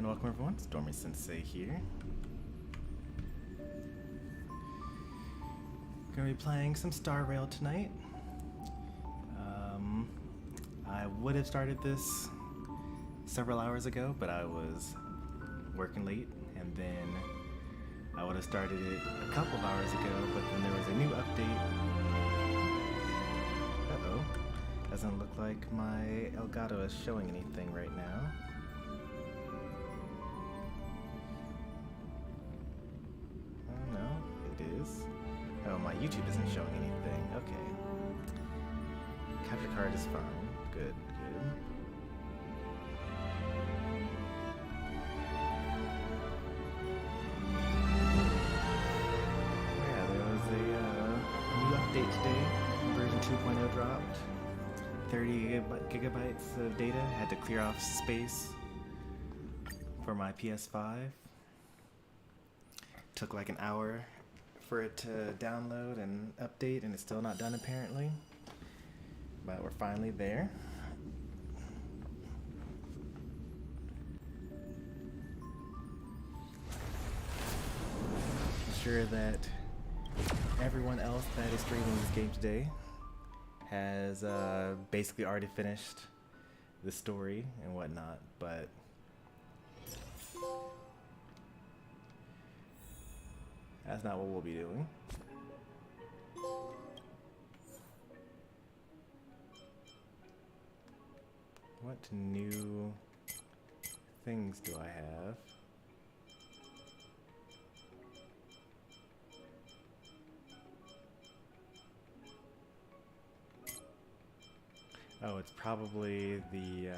welcome everyone, Stormy Sensei here. Gonna be playing some Star Rail tonight. I would have started this several hours ago, but I was working late, and then I would have started it a couple of hours ago, but then there was a new update. Uh-oh. Doesn't look like my Elgato is showing anything right now. Oh no, it is. Oh, my YouTube isn't showing anything. Okay. Capture card is fine. Good, good. Yeah, there was a new update today. Version 2.0 dropped. 30 gigabytes of data. Had to clear off space for my PS5. Took like an hour for it to download and update, and it's still not done apparently. But we're finally there. I'm sure that everyone else that is streaming this game today has basically already finished the story and whatnot, but that's not what we'll be doing. What new things do I have? Oh, it's probably the,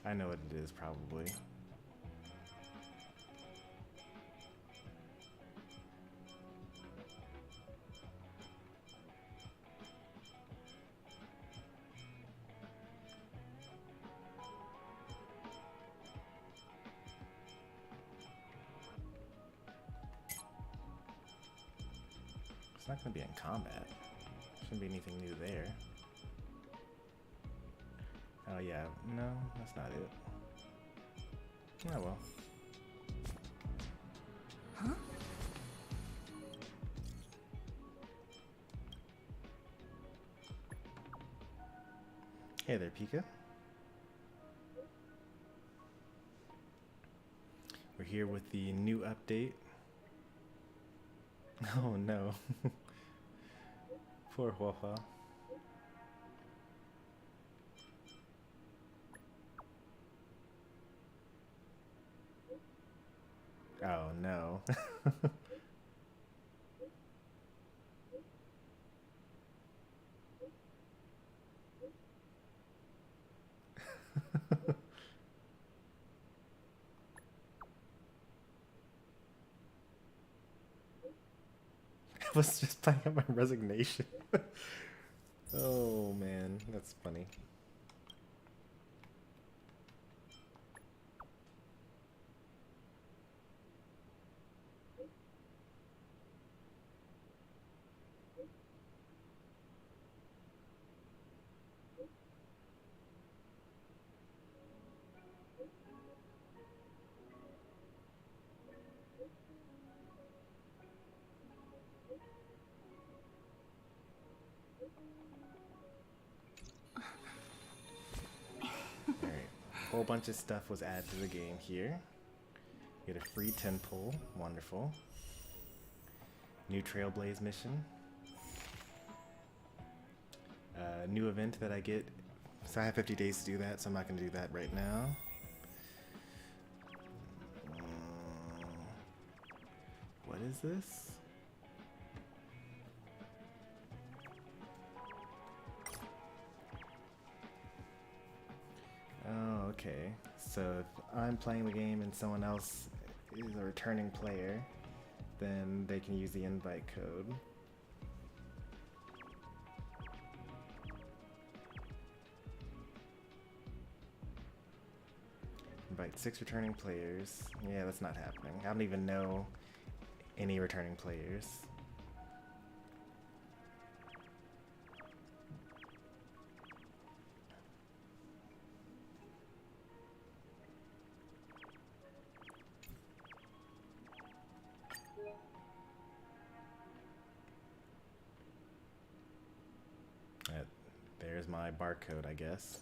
I know what it is probably. It's not going to be in combat. Shouldn't be anything new there. Oh yeah, no, that's not it. Oh well. Huh? Hey there, Pika. We're here with the new update. Oh no. Poor Huofa. Oh no. I was just playing up my resignation. Oh man, that's funny. Whole bunch of stuff was added to the game here. Get a free 10 pull, wonderful. New Trailblaze mission. New event that I get. So I have 50 days to do that, so I'm not going to do that right now. What is this? Oh, okay. So if I'm playing the game and someone else is a returning player, then they can use the invite code. Invite 6 returning players. Yeah, that's not happening. I don't even know any returning players. there's my barcode, I guess.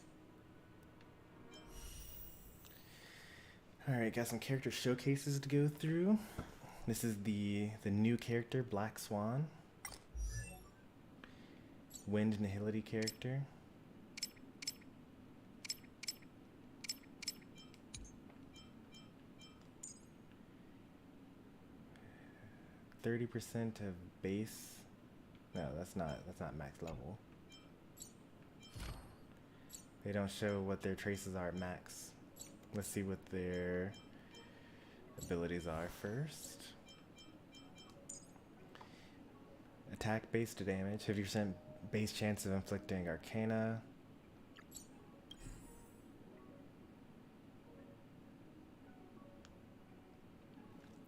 Alright, got some character showcases to go through. This is the new character, Black Swan. Wind Nihility character. %30 of base. No, that's not max level. They don't show what their traces are at max. Let's see what their abilities are first. Attack based damage, 50% base chance of inflicting Arcana.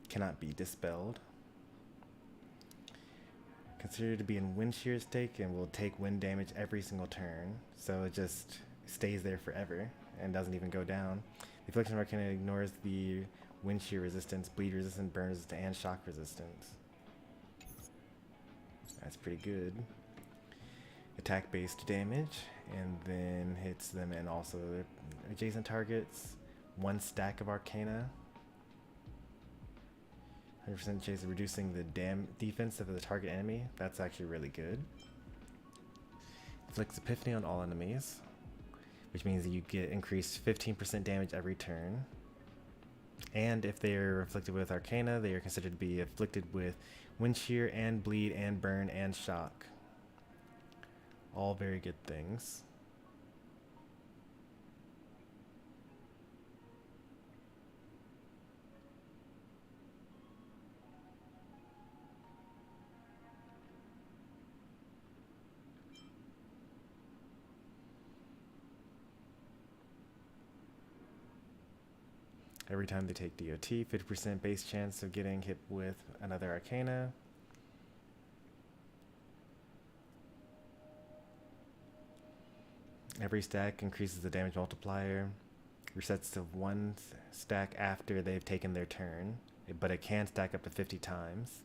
Cannot be dispelled. Considered to be in wind shear stake and will take wind damage every single turn, so it just stays there forever and doesn't even go down. The Affliction of Arcana ignores the wind shear resistance, bleed resistance, burn resistance, and shock resistance. That's pretty good. Attack based damage, and then hits them and also adjacent targets. 1 stack of Arcana. 100% chance of reducing the defense of the target enemy. That's actually really good. Inflicts Epiphany on all enemies, which means that you get increased 15% damage every turn. And if they are afflicted with Arcana, they are considered to be afflicted with wind shear and bleed and burn and shock. All very good things. Every time they take DOT, 50% base chance of getting hit with another Arcana. Every stack increases the damage multiplier. Resets to 1 stack after they've taken their turn, but it can stack up to 50 times.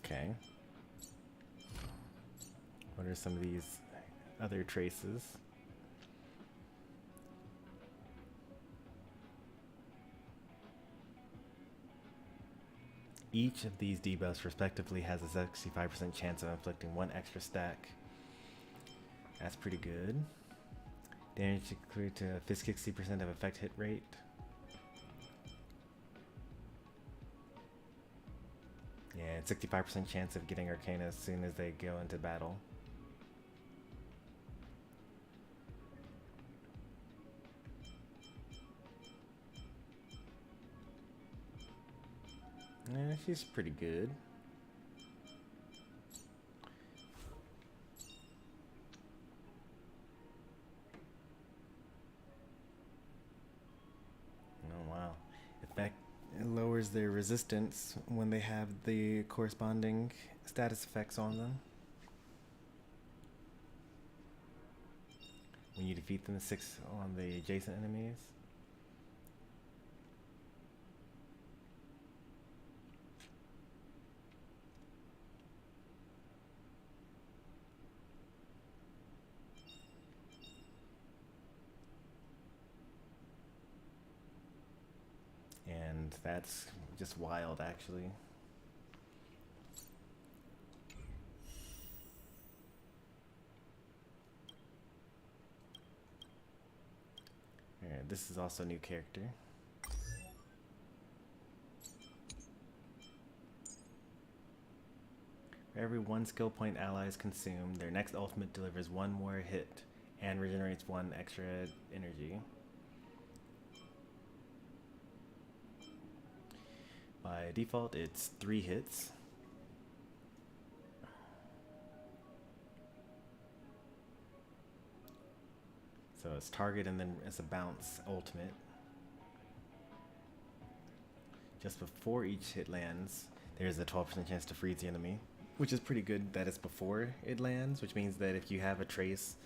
Okay. What are some of these other traces? Each of these debuffs respectively has a 65% chance of inflicting 1 extra stack. That's pretty good. Damage equal to 60% of effect hit rate. Yeah, 65% chance of getting Arcana as soon as they go into battle. Yeah, she's pretty good. Oh wow. Effect it lowers their resistance when they have the corresponding status effects on them. When you defeat them, 6 on the adjacent enemies. And that's just wild, actually. Alright, this is also a new character. For every 1 skill point allies consume, their next ultimate delivers 1 more hit and regenerates 1 extra energy. By default, it's 3 hits. So it's target and then it's a bounce ultimate. Just before each hit lands, there's a 12% chance to freeze the enemy, which is pretty good that it's before it lands, which means that if you have a trace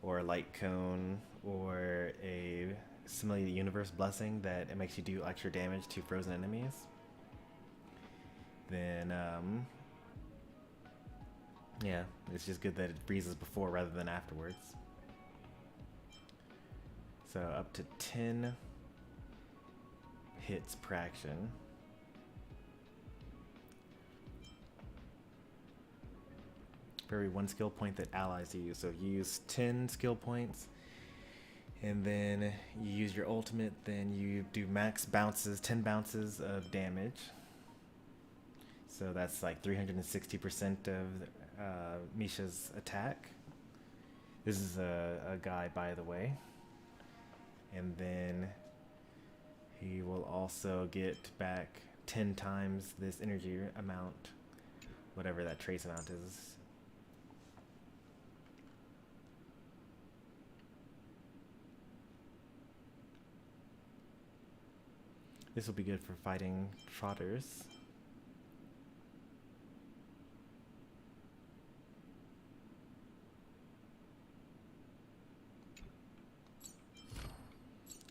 or a light cone or a Simile the Universe blessing that it makes you do extra damage to frozen enemies, then yeah, it's just good that it freezes before rather than afterwards. So up to 10 hits per action. For every 1 skill point that allies use. So if you use 10 skill points and then you use your ultimate, then you do max bounces, 10 bounces of damage. So that's like 360% of Misha's attack. This is a guy, by the way. And then he will also get back 10 times this energy amount, whatever that trace amount is. This will be good for fighting trotters.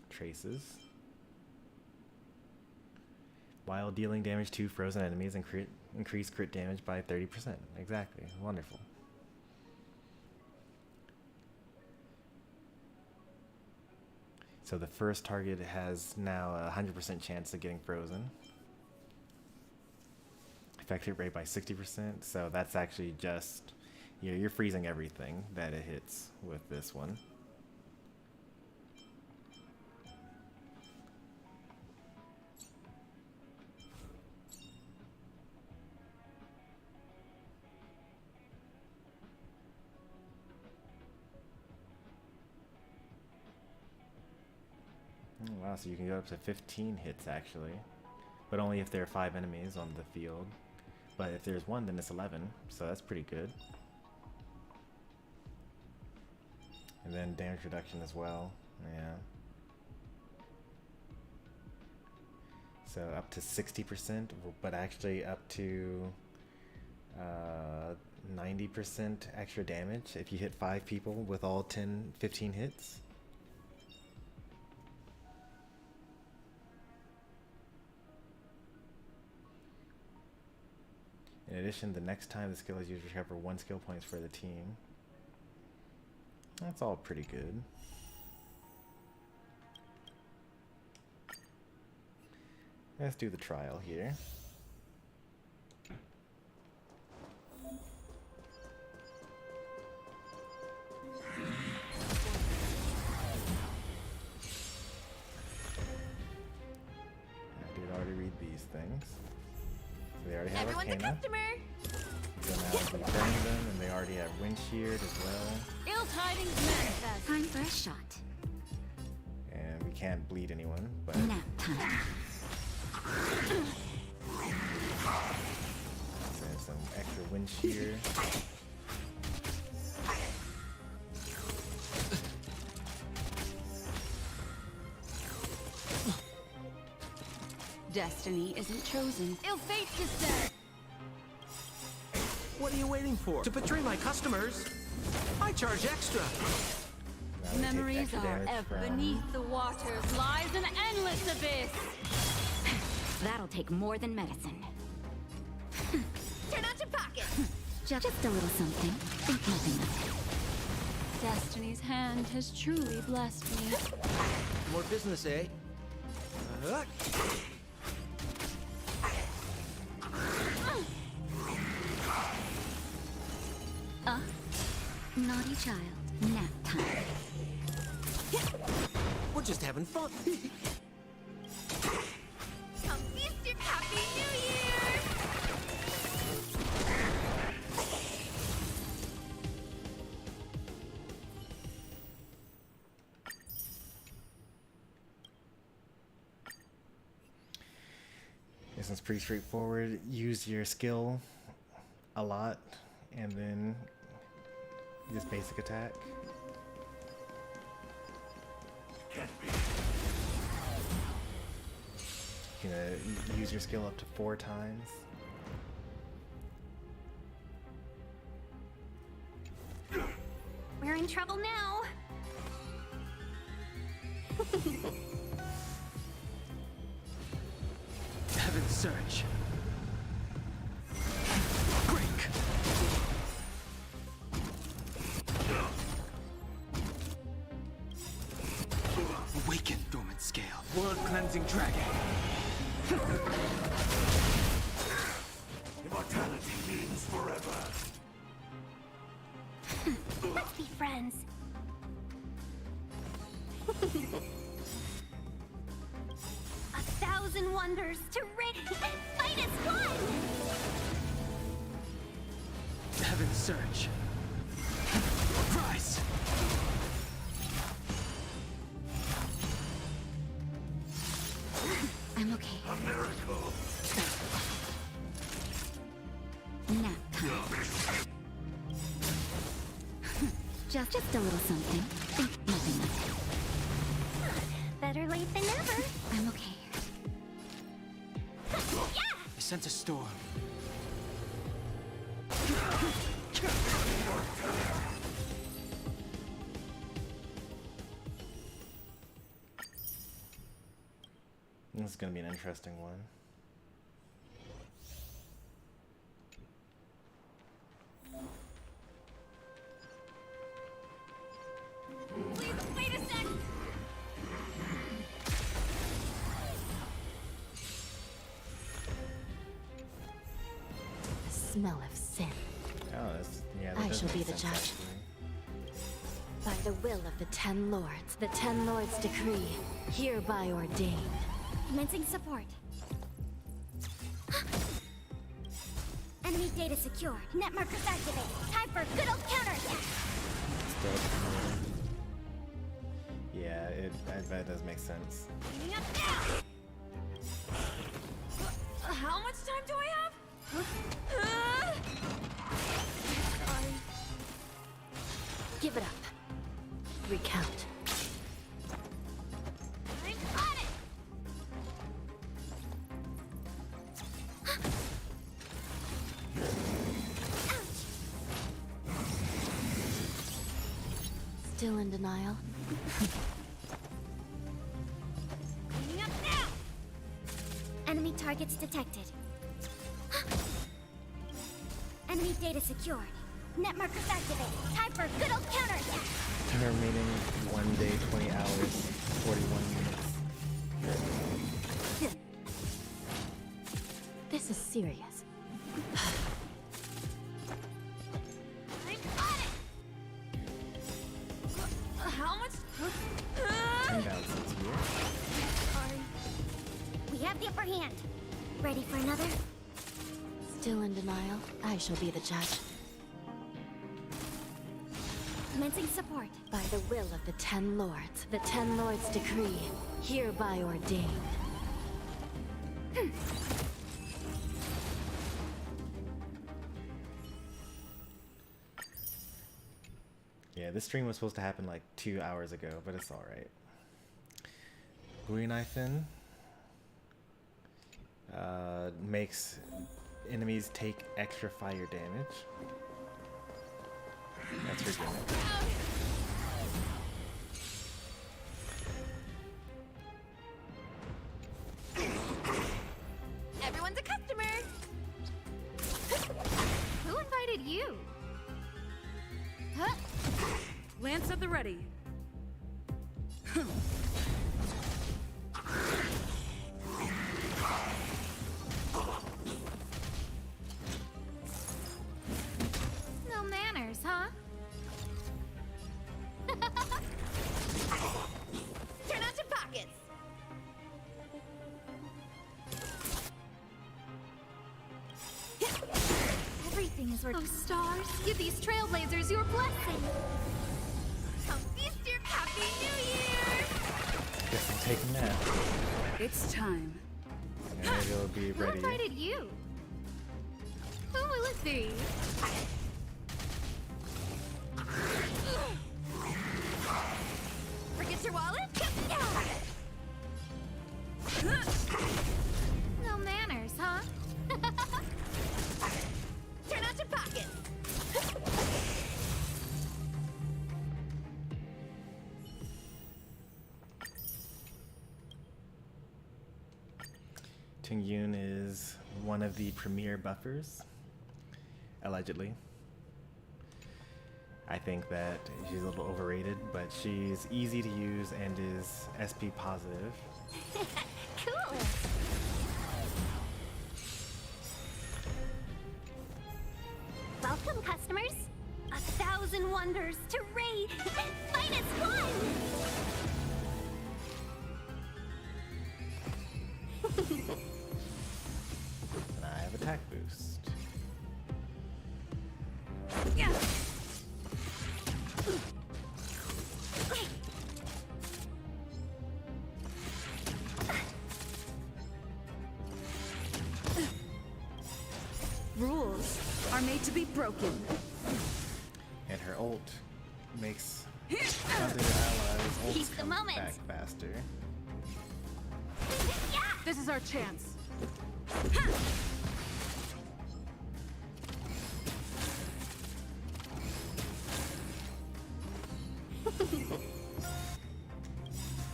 Traces. While dealing damage to frozen enemies and increase crit damage by 30%. Exactly. Wonderful. So the first target has now a 100% chance of getting frozen. Effective rate by 60%. So that's actually just, you're freezing everything that it hits with this one. Oh, wow, so you can go up to 15 hits actually, but only if there are 5 enemies on the field. But if there's 1, then it's 11, so that's pretty good. And then damage reduction as well, yeah. So up to 60%, but actually up to 90% extra damage if you hit 5 people with all 15 hits. In addition, the next time the skill is used, recover 1 skill points for the team. That's all pretty good. Let's do the trial here. I did already read these things. So they already have Everyone's Arcana. a customer. So now I can burn them, and they already have Wind Sheared as well. Ill tidings manifest. Time for a shot. And we can't bleed anyone, but Nap time. there's some extra Wind Shear. Destiny isn't chosen. Ill fate descend. What are you waiting for? To betray my customers? I charge extra. Now they take Memories extra are damage ever from- beneath the waters lies an endless abyss. That'll take more than medicine. Turn out your pocket. Just a little something. Think nothing of it. Destiny's hand has truly blessed me. More business, eh? Naughty child. Nap time. We're just having fun. Come feast your Happy New Year! This one's pretty straightforward. Use your skill a lot, and then just basic attack. You can use your skill up to 4 times. We're in trouble now. Heaven's Search. Break. Awaken, dormant scale. World cleansing dragon. Immortality means forever. Let's be friends. 1,000 wonders to rid and fight as one! Heaven's Search. Rise. I'm okay. A miracle. Nap time. Just a little something. Think nothing of it. Better late than never. I'm okay. I sense a storm. This is gonna be an interesting one. Wait a sec! The smell of sin. Oh, that's yeah. That I does shall make be the sense, judge. actually. By the will of the 10 lords, the 10 lords decree, hereby ordained. Commencing support. Enemy data secured. Net markers activated. Time for a good old counterattack. Still- Yeah, I bet it does make sense. Cleaning up now. How much time do I have? Give it up. Recount. I'm on it. Still in denial? Cleaning up now. Enemy targets detected. Enemy data secured. Net markers activated. Time for a good old counterattack. Remaining 1 day, 20 hours, 41 minutes. This is serious. I'm on it. How much? 10 bounces here. We have the upper hand. Ready for another? Still in denial? I shall be the judge. Commencing support. By the will of the 10 lords, the 10 lords decree, hereby ordained. Yeah, this stream was supposed to happen like 2 hours ago, but it's alright. Green Knife in makes enemies take extra fire damage. That's her gimmick. Everyone's a customer. Who invited you? Huh? Lance at the ready. No manners, huh? Turn out your pockets. Everything is working. Oh, stars, give these trailblazers your blessing. Come feast your Happy New Year! Guess I'm taking that. It's time. And it'll be Who ready. invited you? Who will it be? Forget your wallet? Tingyun is one of the premier buffers, allegedly. I think that she's a little overrated, but she's easy to use and is SP positive. Cool. Welcome, customers. 1,000 wonders to raid. Finest one. And I have attack boost. Yeah. Rules are made to be broken. And her ult makes other allies' ults Keep the come moment. back faster. Yeah. This is our chance.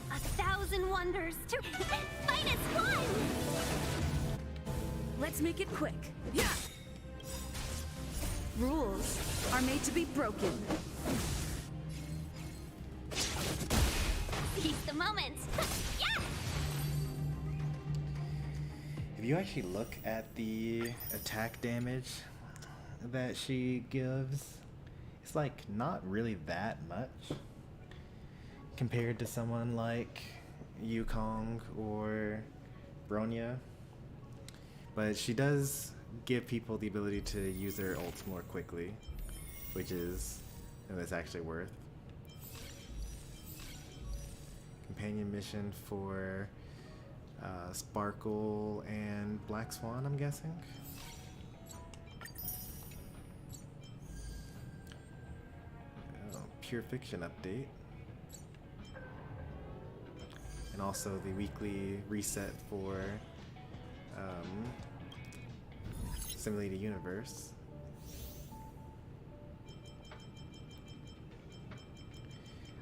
1,000 wonders to finest one. Let's make it quick. Yeah. Rules are made to be broken. Keep the moment. Yeah. If you actually look at the attack damage that she gives, it's like not really that much compared to someone like Yukong or Bronya. But she does give people the ability to use their ults more quickly, which is actually worth. Companion mission for Sparkle and Black Swan, I'm guessing. Oh, Pure Fiction update. And also the weekly reset for Simulated Universe.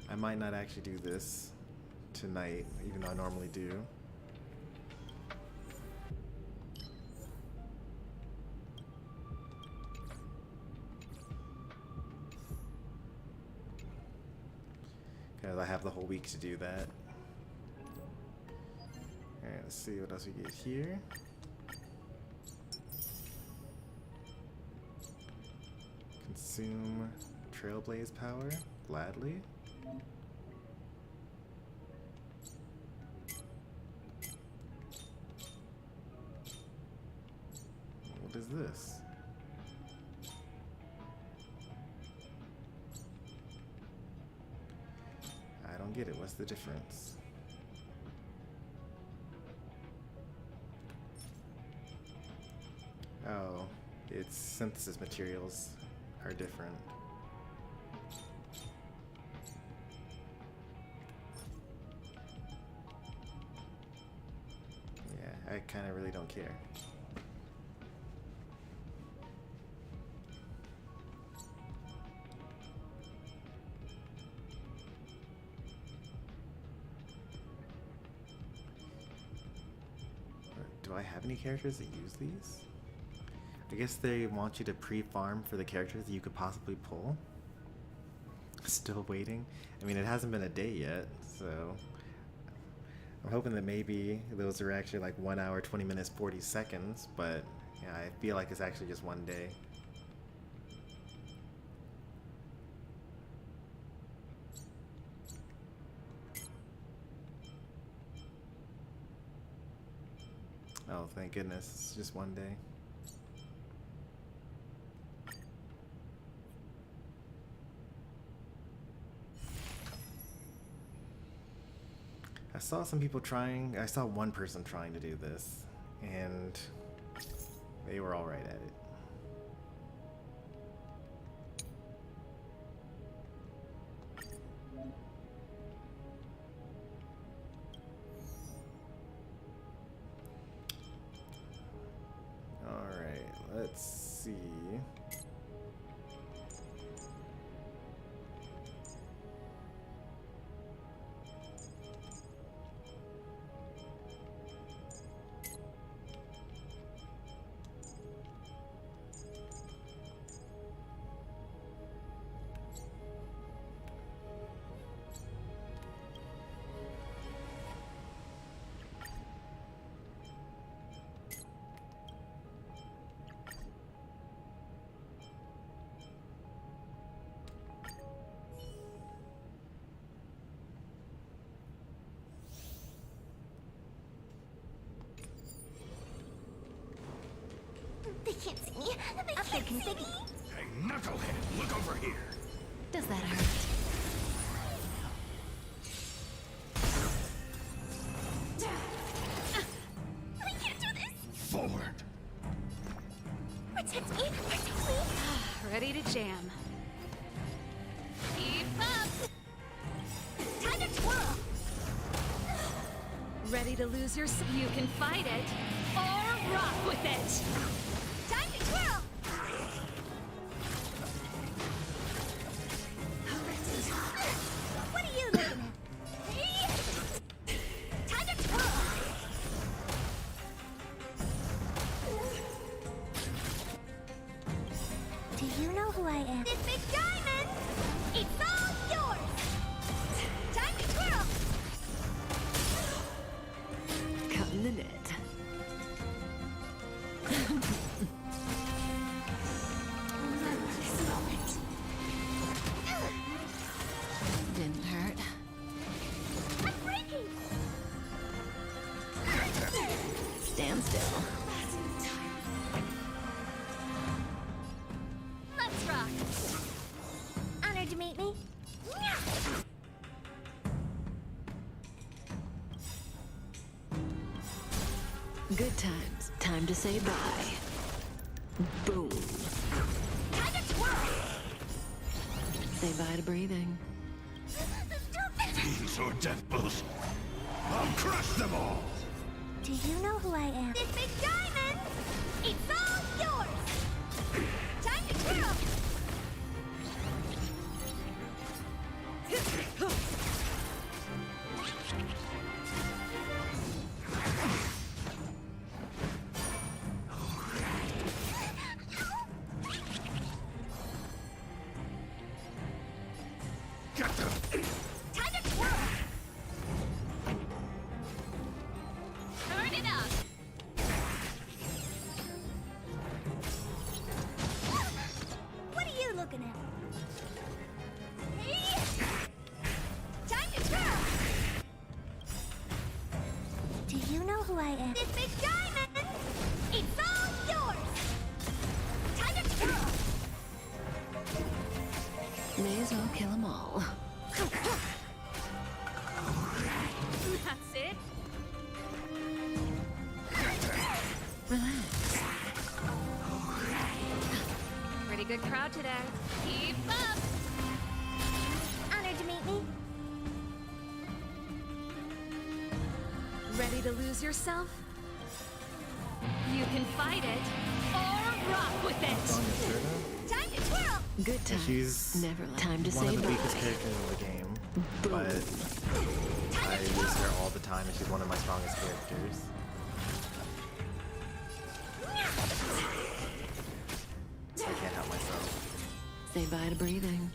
I might not actually do this tonight, even though I normally do. Because I have the whole week to do that. Alright, let's see what else we get here. Consume Trailblaze power, gladly. What is this? I don't get it. What's the difference? Oh, its synthesis materials are different. Yeah, I kind of really don't care. Do I have any characters that use these? I guess they want you to pre-farm for the characters that you could possibly pull. Still waiting. I mean, it hasn't been a day yet, so I'm hoping that maybe those are actually like 1 hour, 20 minutes, 40 seconds, but yeah, I feel like it's actually just one day. Oh, thank goodness, it's just one day. I saw some people trying, I saw one person trying to do this, and they were alright at it. Alright, let's see. Up there, config. Hey, knucklehead, look over here. Does that hurt? I can't do this. Forward. Protect me. Protect me. Ready to jam. Keep up. Time to twirl. Ready to lose your... You can fight it or rock with it. Time to twirl. What are you looking at? Time to twirl. Do you know who I am? This big diamond! It's all yours! Time to twirl! Cutting the net. This moment. Didn't hurt. I'm breaking! Stand still. Let's rock! Honored to meet me. Good times. Time to say bye. Boom. Time to twirl! Say bye to breathing. Fiends or devils. I'll crush them all. Do you know who I am? This big diamond! It's all yours! Time to twirl! Get them. Time to twirl! Turn it up! What are you looking at? Hey! Time to twirl! Do you know who I am? This big diamond! It's all yours! Time to twirl! May as well kill them all. That's it. Relax. Pretty good crowd today. Keep up! Honored to meet me. Ready to lose yourself? You can fight it or rock with it. Song is here now. Time to twirl! Good And times. she's Never time to one say of the bye. weakest characters in the game, but I use her all the time, and she's one of my strongest characters. I can't help myself. Say bye to breathing.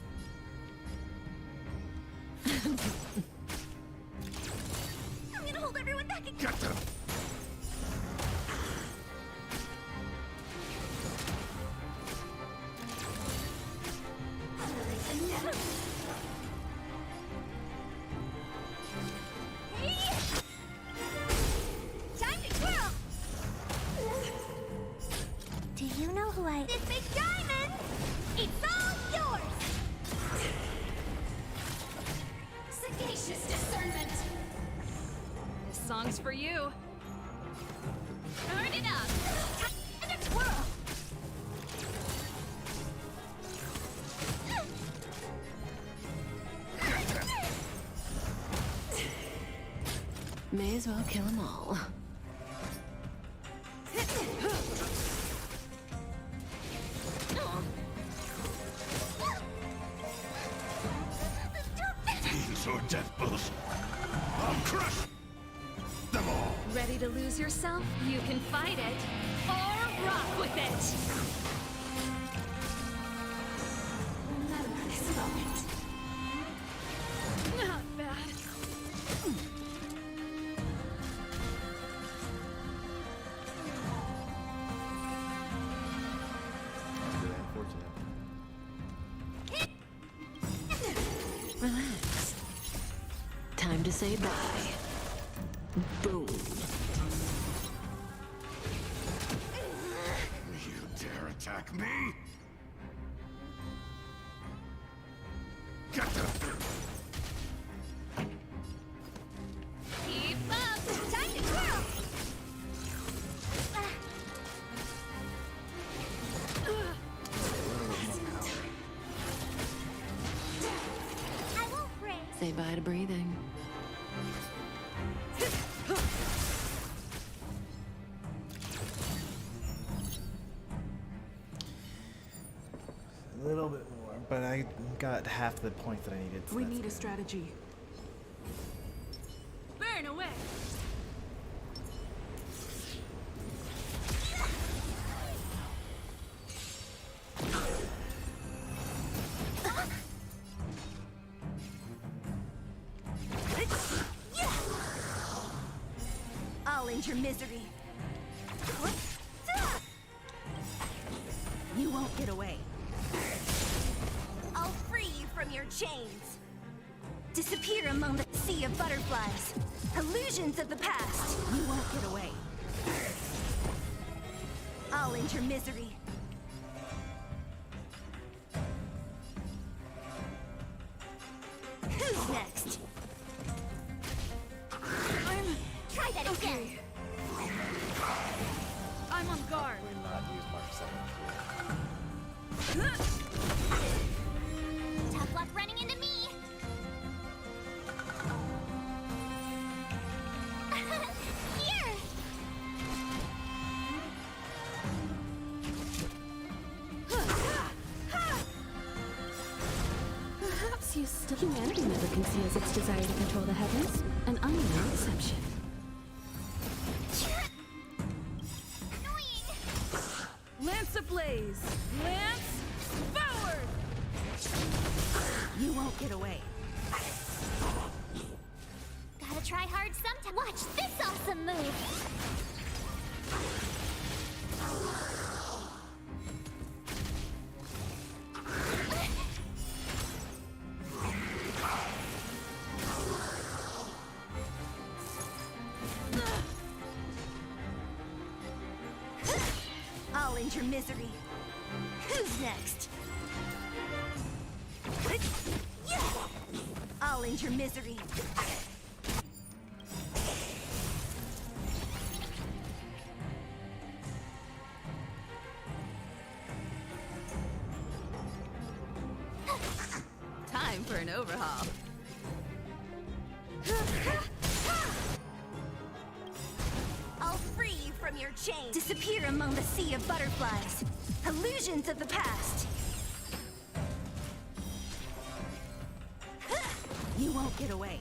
I'm gonna hold everyone back and Get them. time to twirl! Do you know who I am? This big diamond! It's all yours! Sagacious discernment! This song's for you. Turn it up! Time to twirl! May as well kill them all. Fiends or devils. I'll crush them all. Ready to lose yourself? You can fight it or rock with it. This moment. Not bad. It's really unfortunate. Relax. Time to say bye. Boom. You dare me? Get them! Keep up! Time to twirl! I won't break. Say bye to breathing. A little bit more, but I got half the points that I needed. So We that's need a good. strategy. Burn away! I'll end your misery. You won't get away. I'll free you from your chains. Disappear among the sea of butterflies. Illusions of the past. You won't get away. I'll end your misery. Who's next? Try that again. I'm on guard. Would not use Mark 7. Tough luck running into me. Here. Perhaps you still... Humanity never conceals its desire to control the heavens, and I'm no exception. Annoying. Lance ablaze! Lance forward! You won't get away. Gotta try hard sometime. Watch this awesome move. I'll end your misery. Who's next? I'll end your misery. Time for an overhaul. I'll free you from your chains. Disappear among the sea of butterflies. Illusions of the past. You won't get away.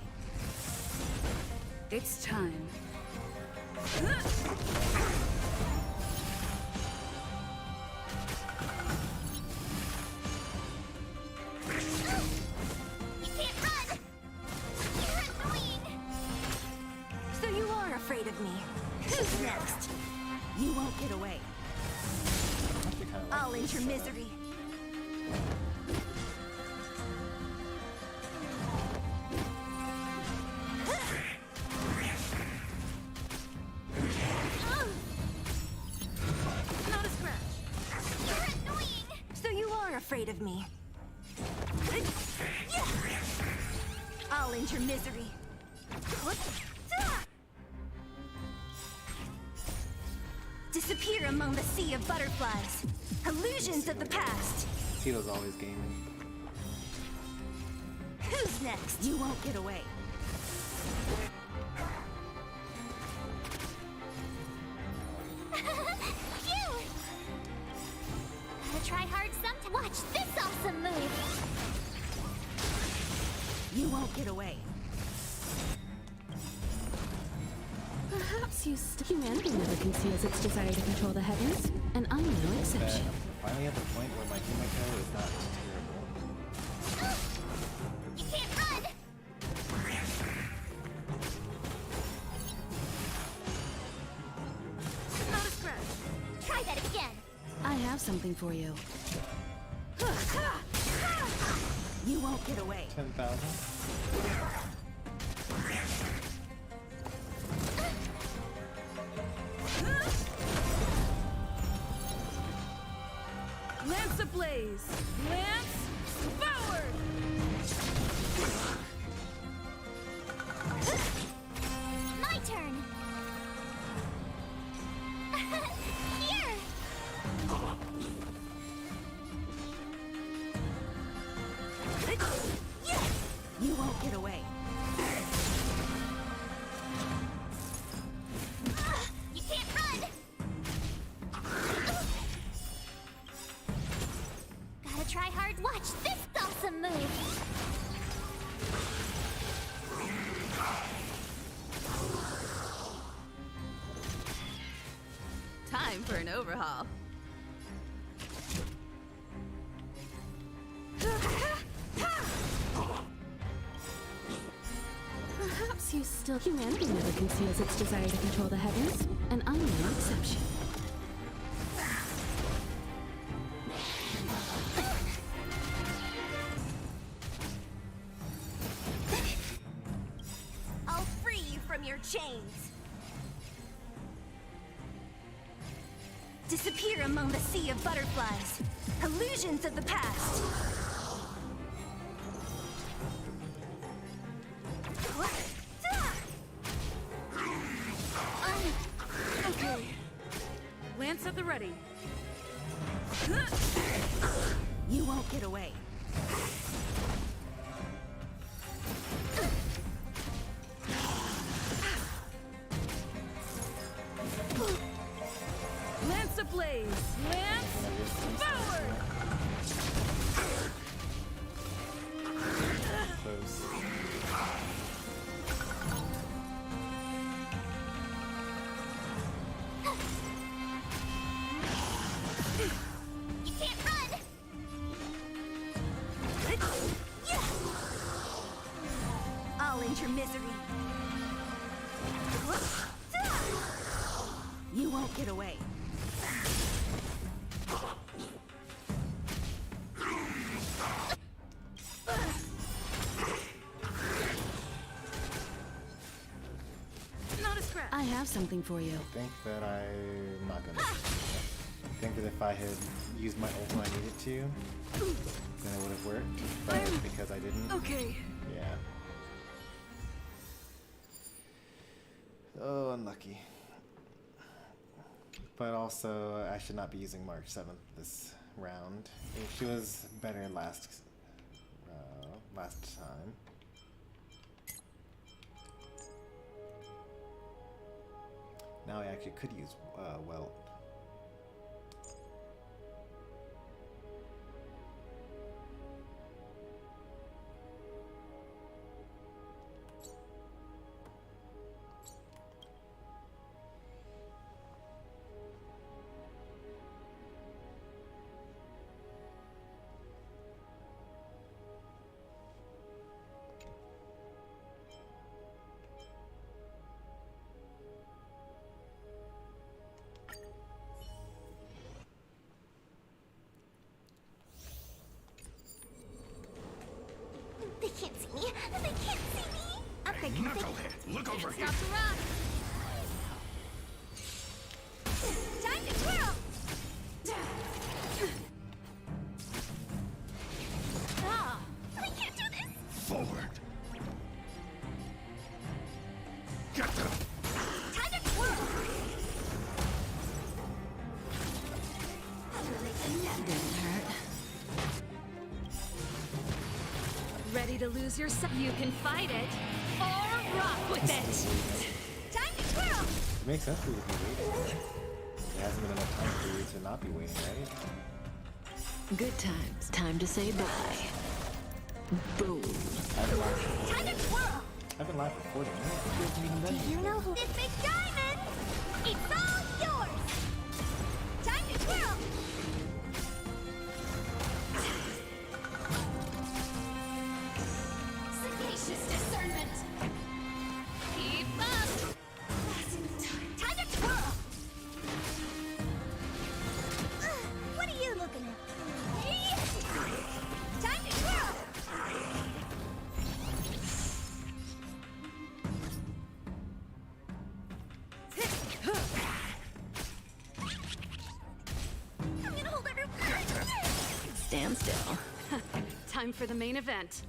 It's time. You can't run! You're annoying! So you are afraid of me. Who's next? You won't get away. Actually, kind of like I'll end your misery. Not a scratch. You're annoying! So you are afraid of me. I'll end your misery. Disappear among the sea of butterflies. Illusions of the past. Tito's always gaming. Who's next? You won't get away. Phew! Gotta try hard sometime. Watch this awesome move. You won't get away. Perhaps you still... Humanity never conceals its desire to control the heavens, and I'm no exception. Finally at the point where my Kimiko is not terrible. You can't run! Not a scratch. Try that again. I have something for you. You won't get away. 10,000? ablaze! Lance forward! My turn. Here. You won't get away. You can't run. Gotta try hard. Watch this awesome move. Time for an overhaul. Perhaps you still... Humanity never conceals its desire to control the heavens, and I'm no exception. I'll free you from your chains. Disappear among the sea of butterflies. Illusions of the past. Okay. Lance at the ready. You won't get away. Lance ablaze! Lance forward! Close. You can't run. I'll end your misery. You won't get away. Not a scratch. I have something for you. I think that I'm not gonna. I think that if I had used my ult when I needed to, then it would have worked. But because I didn't, Okay. yeah. Oh, unlucky. But also, I should not be using March 7th this round. She was better last time. Now I actually could use Welt. They can't see me. They can't see me. Okay, Knucklehead, look over here. Stop to rock. time to twirl. Ah, I can't do this. Forward. Get them. Time to twirl. Didn't hurt. Ready to lose yourself? You can fight it or rock with it. Time to twirl. It makes sense for you to be waiting. There hasn't been enough time for you to not be waiting, right? Good times. Time to say bye. Boom. Time to twirl. I've been live for 40 minutes. Do you know who this big diamond? It's all yours. Time to twirl. Sagacious discernment. Keep up. Time to twirl. What are you looking at? Time to twirl. Stand still. Time for the main event.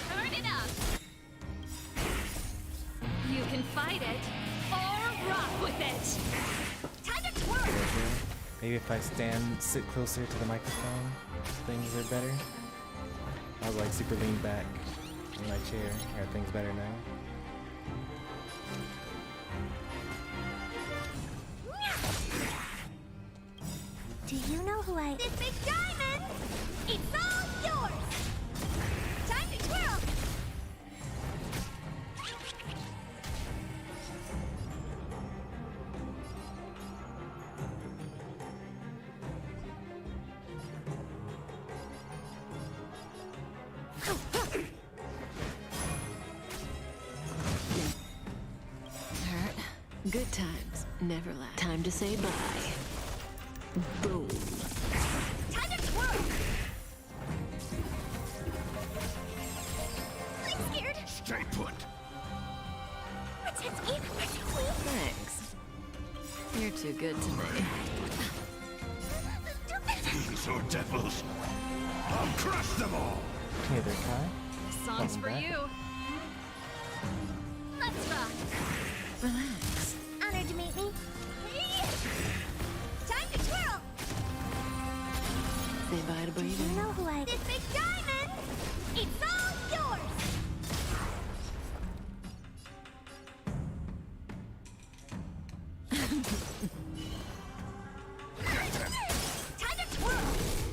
Turn it up! You can fight it, or rock with it! Time to twirl! Maybe if I sit closer to the microphone, things are better. I was like super leaned back in my chair. Are things better now? Do you know who I... This big diamond! It's all yours! Time to twirl! Hurt. Good times never last. Time to say bye. Boom. Time to twirl! I'm scared. Stay put. Protect me, protect me. Thanks. You're too good to me. These are devils. I'll crush them all. Hey there, Kai. Song's Welcome for back. you. Let's rock. Relax. Honored to meet me. Time to twirl! Say bye to You breathing. know who I... This big diamond! It's all yours! Time to twirl!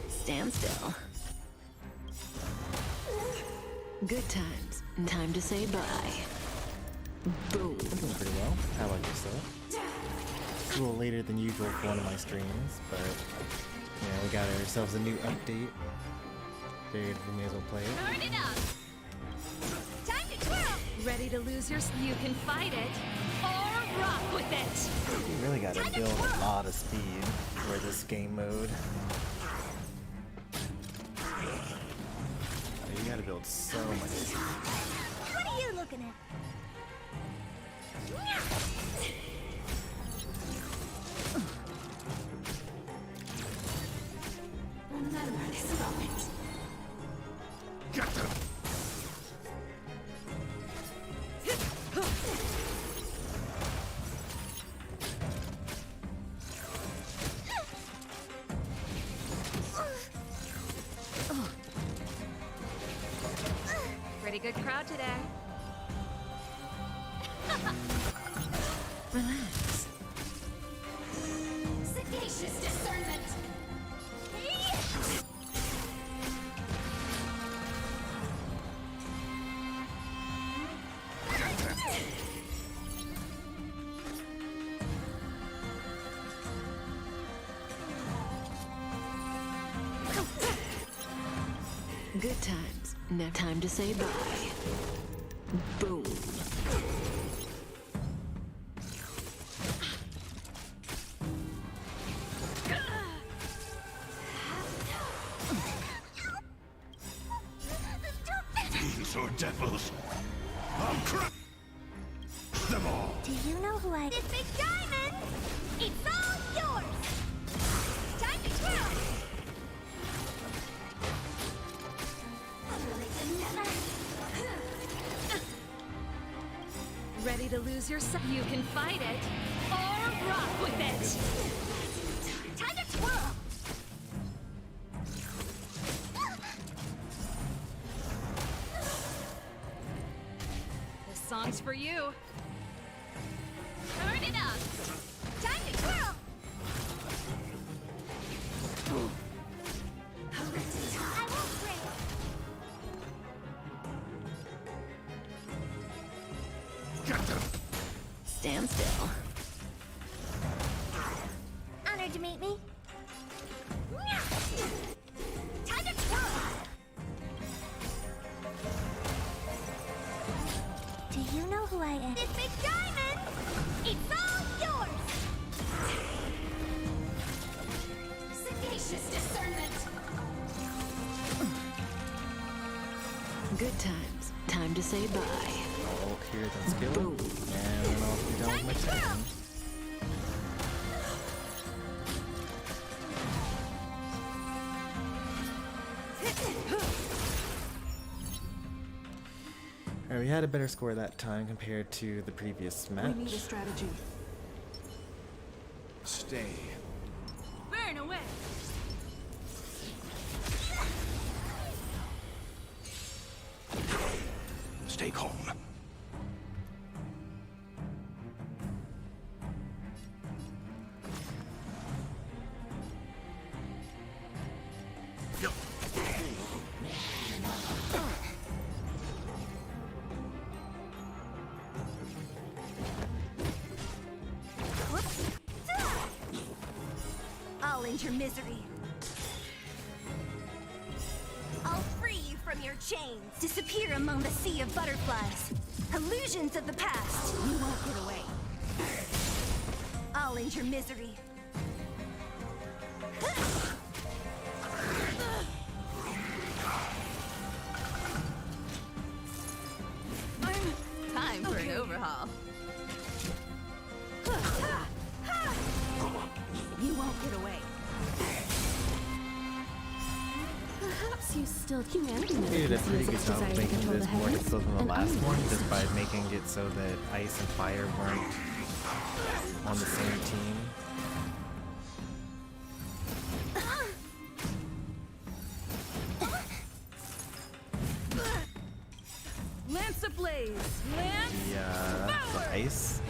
Stand still. Good times. Time to say bye. Boom. I'm doing pretty well. How about yourself? It's a little later than usual for one of my streams, but you know, we got ourselves a new update. Figured we may as well play it. Turn it up! Time to twirl! Ready to lose your... You can fight it, or rock with it. You really gotta build a lot of speed for this game mode. You gotta build so much speed. What are you looking at? Remember this moment. Get them. Pretty good crowd today. Relax. Sagacious discernment! Good times. Never time to say bye. Boom. These are devils. I'll crush them all. Do you know who I... This big diamond! It's all yours! Time to twirl! Ready to lose your... You can fight it, or rock with it. Time to twirl! This song's for you. Turn it up! Time to twirl! I won't break! Get them. Stand still. Honored to meet me. Time to twirl! Do you know who I am? This big diamond! It's all yours! Sagacious discernment! Good times. Time to say bye. All here then skill. Boom. And then I'll be done with my Time to twirl! turn. Alright, we had a better score that time compared to the previous match. We need a strategy. Stay. Burn away. Stay calm. I'll end your misery. I'll free you from your chains. Disappear among the sea of butterflies. Illusions of the past. You won't get away. I'll end your misery. Time for an overhaul. You won't get away. Perhaps you still humanity They did a pretty good its job desire of to making control this the more heavens, hit than the and last unleash one, the just by making it so that ice and fire weren't on the same team. Lance ablaze. Lance. The ice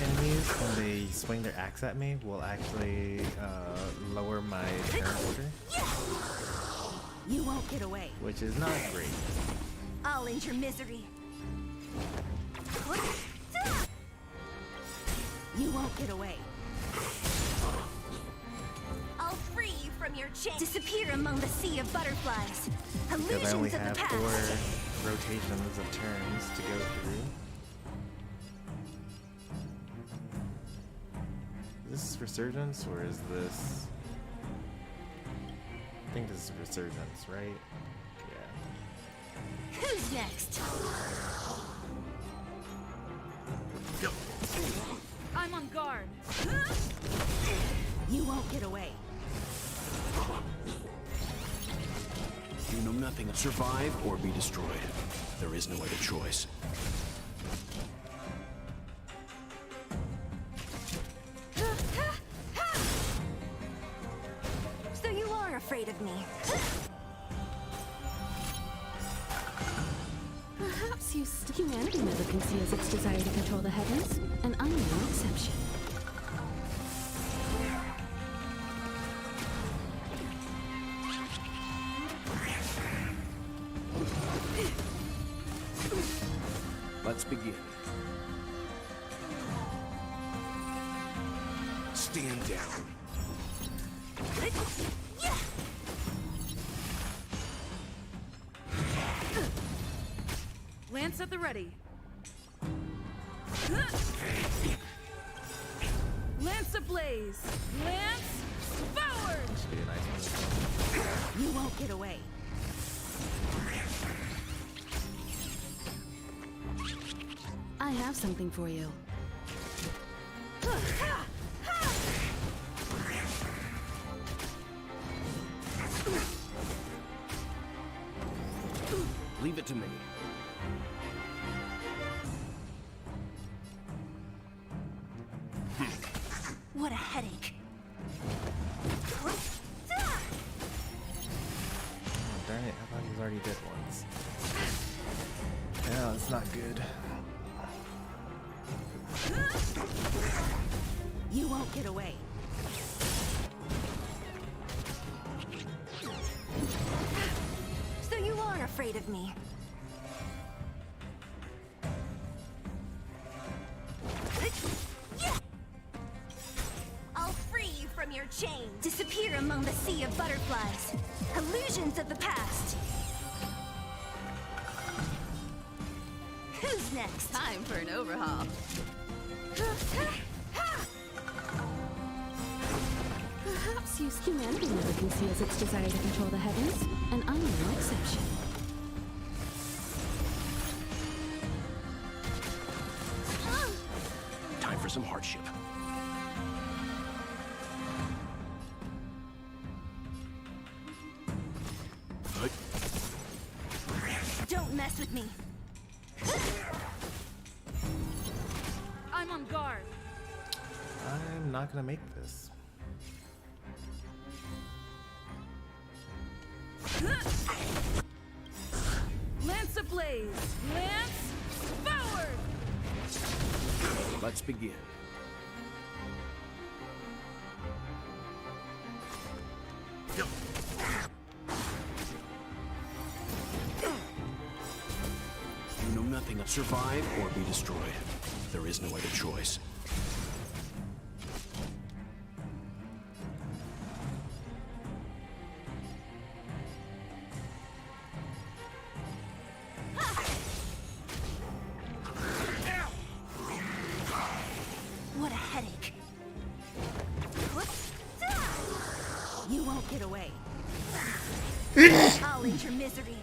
enemies, when they swing their axe at me, will actually lower my turn order, You won't get away. which is not great. I'll end your misery. You won't get away. I'll free you from your chains. Disappear among the sea of butterflies. Because I Illusions only of the have past. 4 rotations of turns to go through. Is this Resurgence, or is this... I think this is Resurgence, right? Yeah. Who's next? I'm on guard. You won't get away. You know nothing. Survive or be destroyed. There is no other choice. So you are afraid of me. Perhaps you humanity never conceals its desire to control the heavens, and I'm no exception. Let's begin. Stand down. Lance at the ready. Lance ablaze. Lance forward. Should be a nice one. You won't get away. I have something for you. Leave it to me. What a headache. Oh, darn it, I thought he was already dead once. Yeah, it's not good. You won't get away. So you are afraid of me. I'll free you from your chains. Disappear among the sea of butterflies. Illusions of the past. Who's next? Time for an overhaul. Perhaps humanity never conceals its desire to control the heavens, and I'm no exception. Time for some hardship. Don't mess with me. I'm on guard. I'm not gonna make this. Lance ablaze. Lance forward. Let's begin. You know nothing of survive or be destroyed. There is no other choice. What a headache. You won't get away. I'll eat your misery.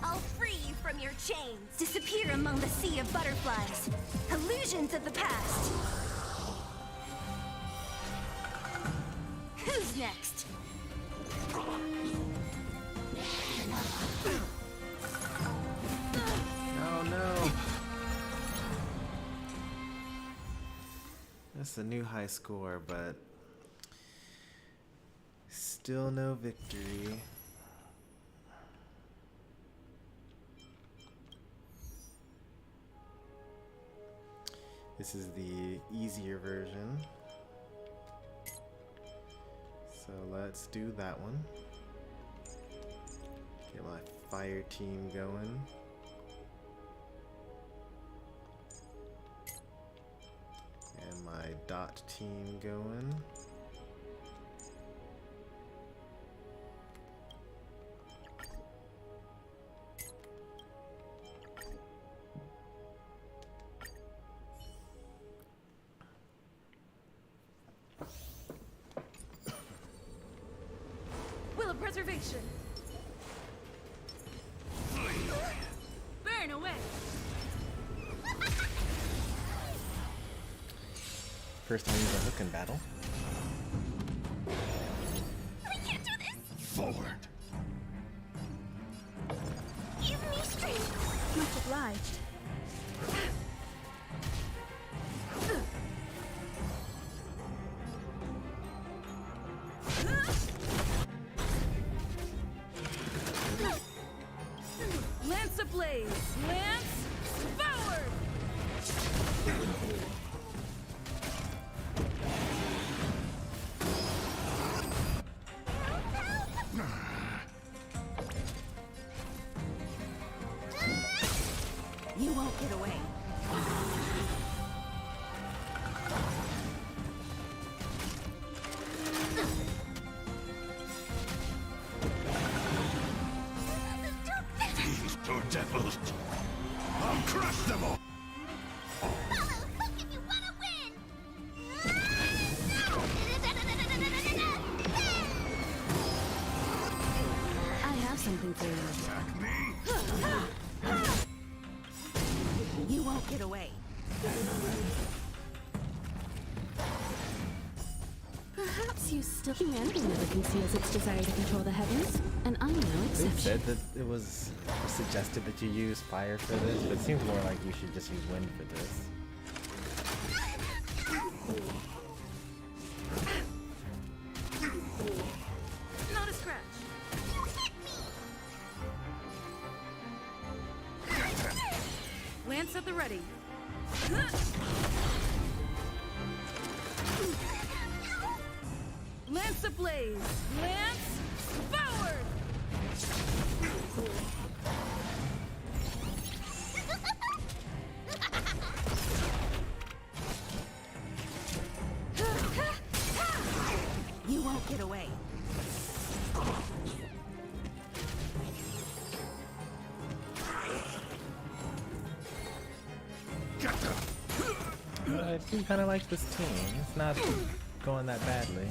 I'll free you from your chains. Disappear among the sea of butterflies. Illusions of the past. Who's next? Oh no! That's a new high score, but still no victory. This is the easier version. So let's do that one. Get my fire team going. And my dot team going. Will of preservation. Burn away. First time I use a hook in battle. I can't do this. Forward. Give me strength. Much obliged. Lance ablaze. Lance forward. You won't get away. These two devils. I'll crush them all. Who can you want to win? I have something for you. You won't get away. Perhaps you still... Humanity never conceals its desire to control the heavens, and I'm no They exception. said that it was suggested that you use fire for this, but it seems more like you should just use wind for this. Not a scratch. Lance at the ready. Lance ablaze. Lance forward. You won't get away. I do kind of like this team. It's not going that badly.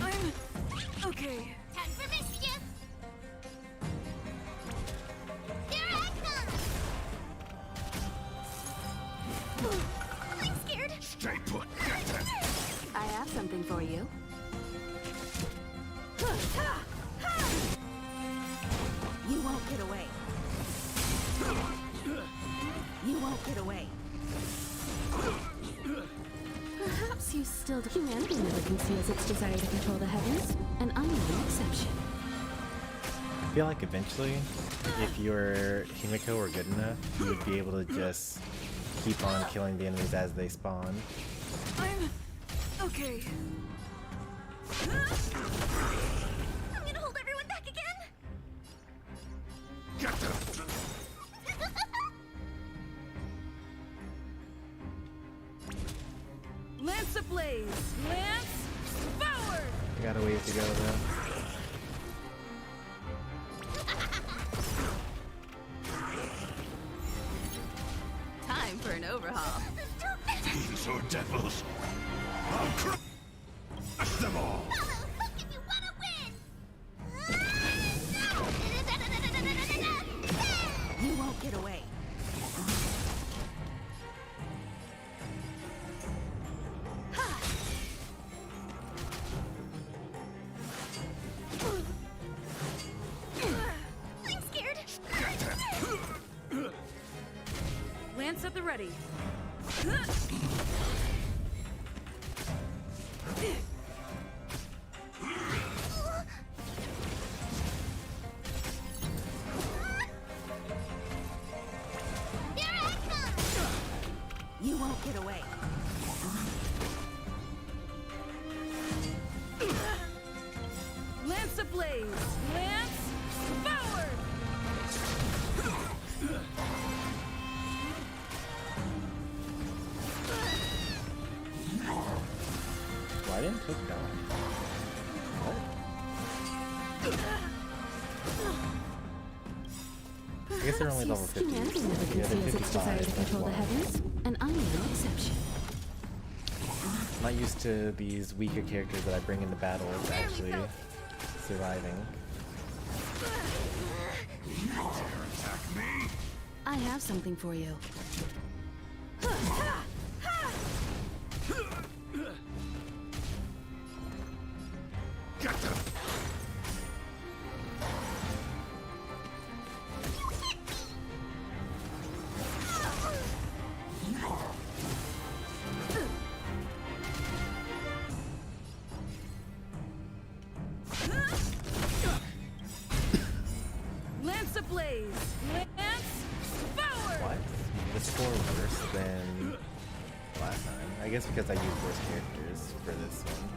I'm okay. Time for mischief. Here I come. I'm scared. Stay put. Get them. I have have something for you. You won't get away. You won't get away. Perhaps you still... Humanity never conceals its desire to control the heavens, and I'm no exception. I feel like eventually, if your Himiko were good enough, you would be able to just keep on killing the enemies as they spawn. I'm okay. I'm gonna hold everyone back again. Lance ablaze! Lance forward! I got a ways to go though. Time for an overhaul. Fiends or devils, I'll crush them all! Look if you wanna win! You won't get away. I'm scared. Lance at the ready. Here I come! You won't get away. Lance ablaze! Lance forward! Why didn't Took die? What? I guess they're only level 50. Humanity never Yeah, they're conceals its desire to 55. control the heavens, and I'm no exception. I'm not used to these weaker characters that I bring into battles actually surviving. I have something for you. Lance ablaze! Lance forward! What? The score worse than last time. I guess because I used worse characters for this one.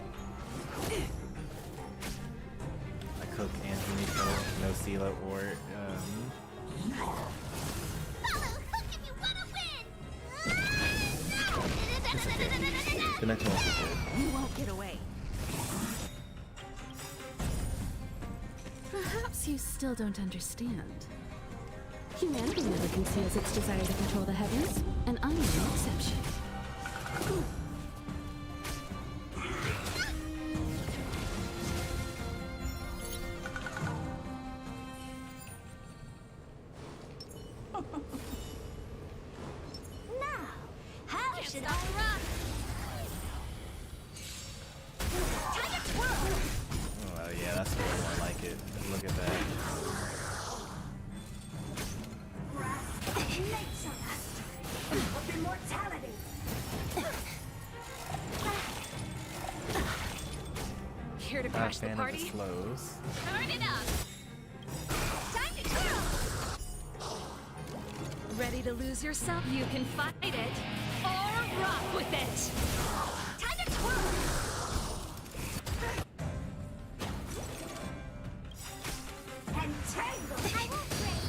I Cook and Himiko, no Sela or it's okay. The next one will be good. You won't get away. Perhaps you still don't understand. Humanity never conceals its desire to control the heavens, and I'm no exception. Now, how should I run? Time to twirl! Oh yeah, that's way more like it. Look at that. Lights on us of immortality. Here to Not a crash the fan of the party? slows. Turn it up. Time to twirl! Ready to lose yourself? You can fight it or rock with it! Time to twirl! Entangle! I won't break.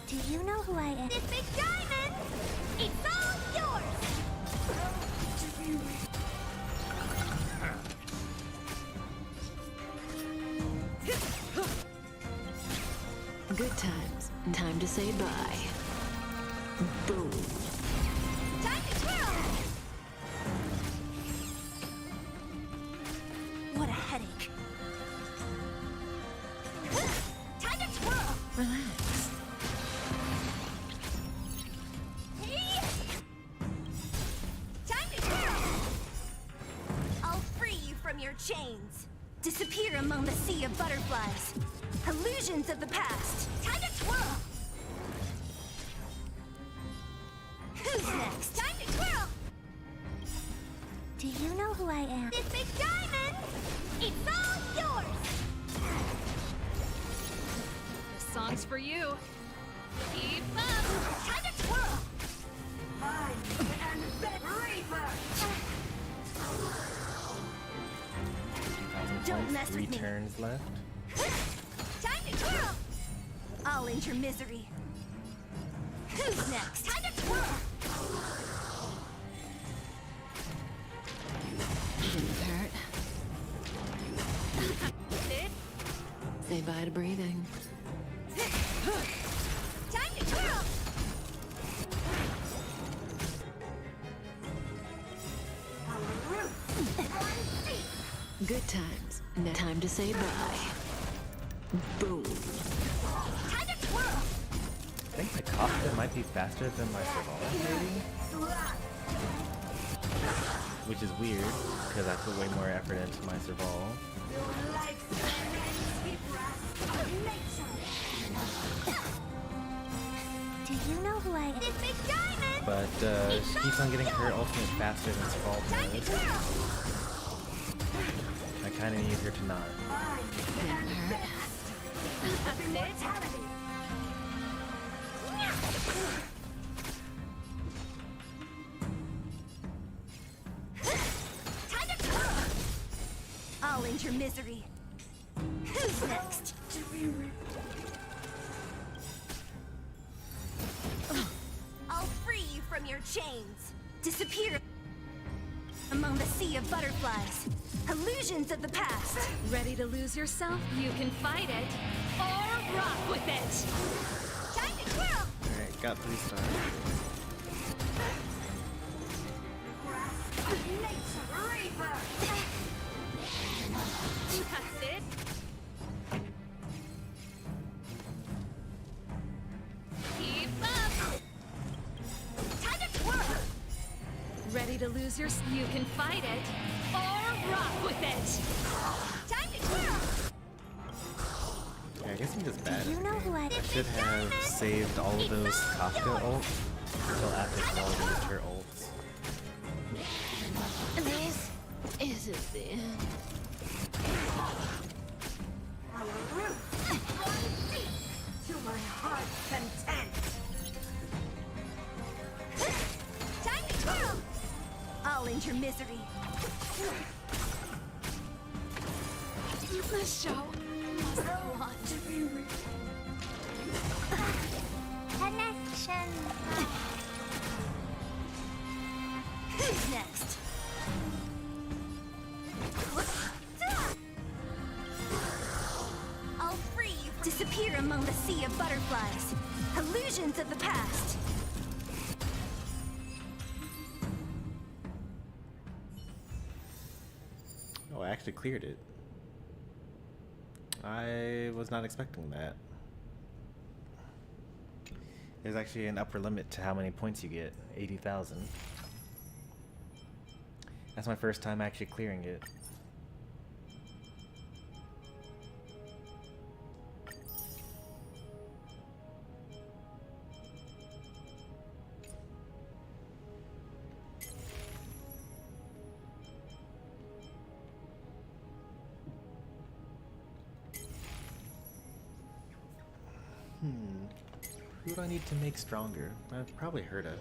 Do you know who I am? This big diamond! It's all yours! Good times. Time to say bye. Boom. Time to twirl! What a headache. Time to twirl! Relax. Time to twirl! I'll free chains. Disappear among the sea of butterflies. Illusions of the past. Time to twirl. Who's next? Time to twirl. Do you know who I am? This big diamond! It's all yours! This song's for you. Keep up. Time to twirl! I'm an Reaper! Don't mess Three with me. turns left. Time to twirl! I'll end your misery. Who's next? Time to twirl! Didn't hurt. Sit. Say bye to breathing. Time to twirl! Good times. Now time to say bye. Boom. Time to twirl! I think the Kafka might be faster than my survival, maybe? Which is weird, because I put way more effort into my survival. Do you know who I am? This big diamond! But she keeps on getting her ultimate faster than survival Time to mode. twirl! I kind of need her to not. Didn't hurt. Time to twirl! I'll end your misery. Who's next? I'll free you from your chains. Disappear among the sea of butterflies. Illusions of the past. Ready to lose yourself? You can fight it or rock with it. Time to twirl! Alright, got 3 stars. That's it. Keep up. Time to twirl! Ready to lose yourself? You can fight it or rock with it. Time to twirl! Yeah, I guess I'm just bad You at know it. who I I should have saved all of those Kafka ults until after Claw used her ults. This isn't the end. To my heart's content. Time to twirl! I'll end your misery. The show must go on. Connection. Who's next? I'll free you. Disappear among the sea of butterflies. Illusions of the past. Oh, I actually cleared it. I was not expecting that. There's actually an upper limit to how many points you get. 80,000. That's my first time actually clearing it. Who do I need to make stronger? I've probably heard of.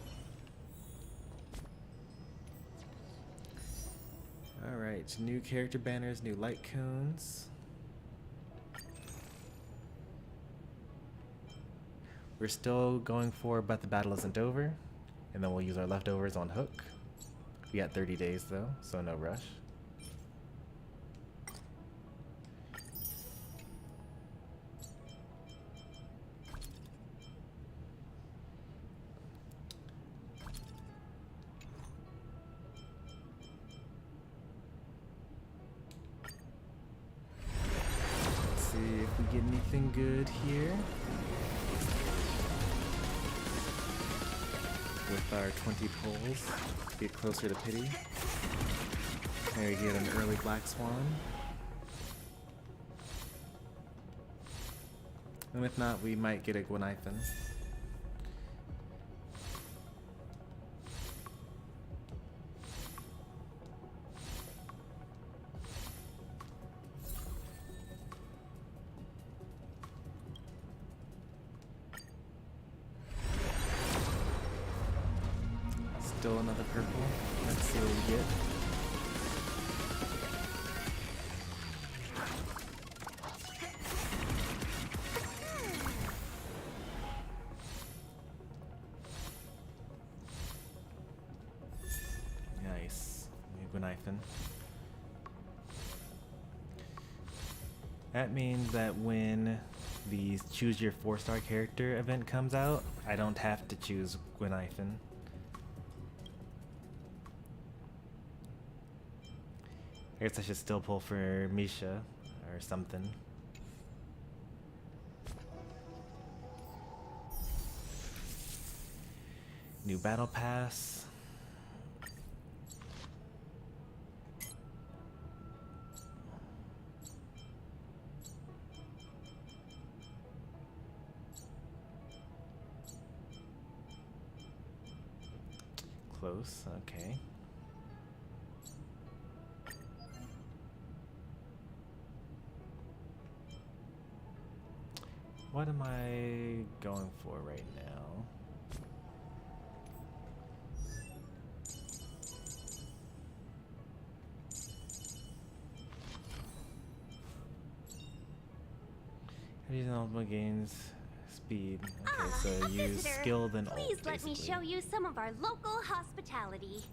Alright, new character banners, new light cones. We're still going for But the Battle Isn't Over, and then we'll use our leftovers on Hook. We got 30 days though, so no rush. If we get anything good here with our 20 pulls, get closer to pity. There you get an early black swan. And if not, we might get a Gwenithan. Still another purple. Let's see what we get. Nice. Gwenithan. That means that when the choose your 4-star character event comes out, I don't have to choose Gwenithan. I guess I should still pull for Misha or something. New battle pass. Close, okay. What am I going for right now? Using ultimate gains speed. Okay, so use visitor. skill then ult. Please let me basically. show you some of our local hospitality.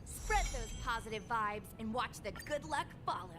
Spread those positive vibes and watch the good luck follow.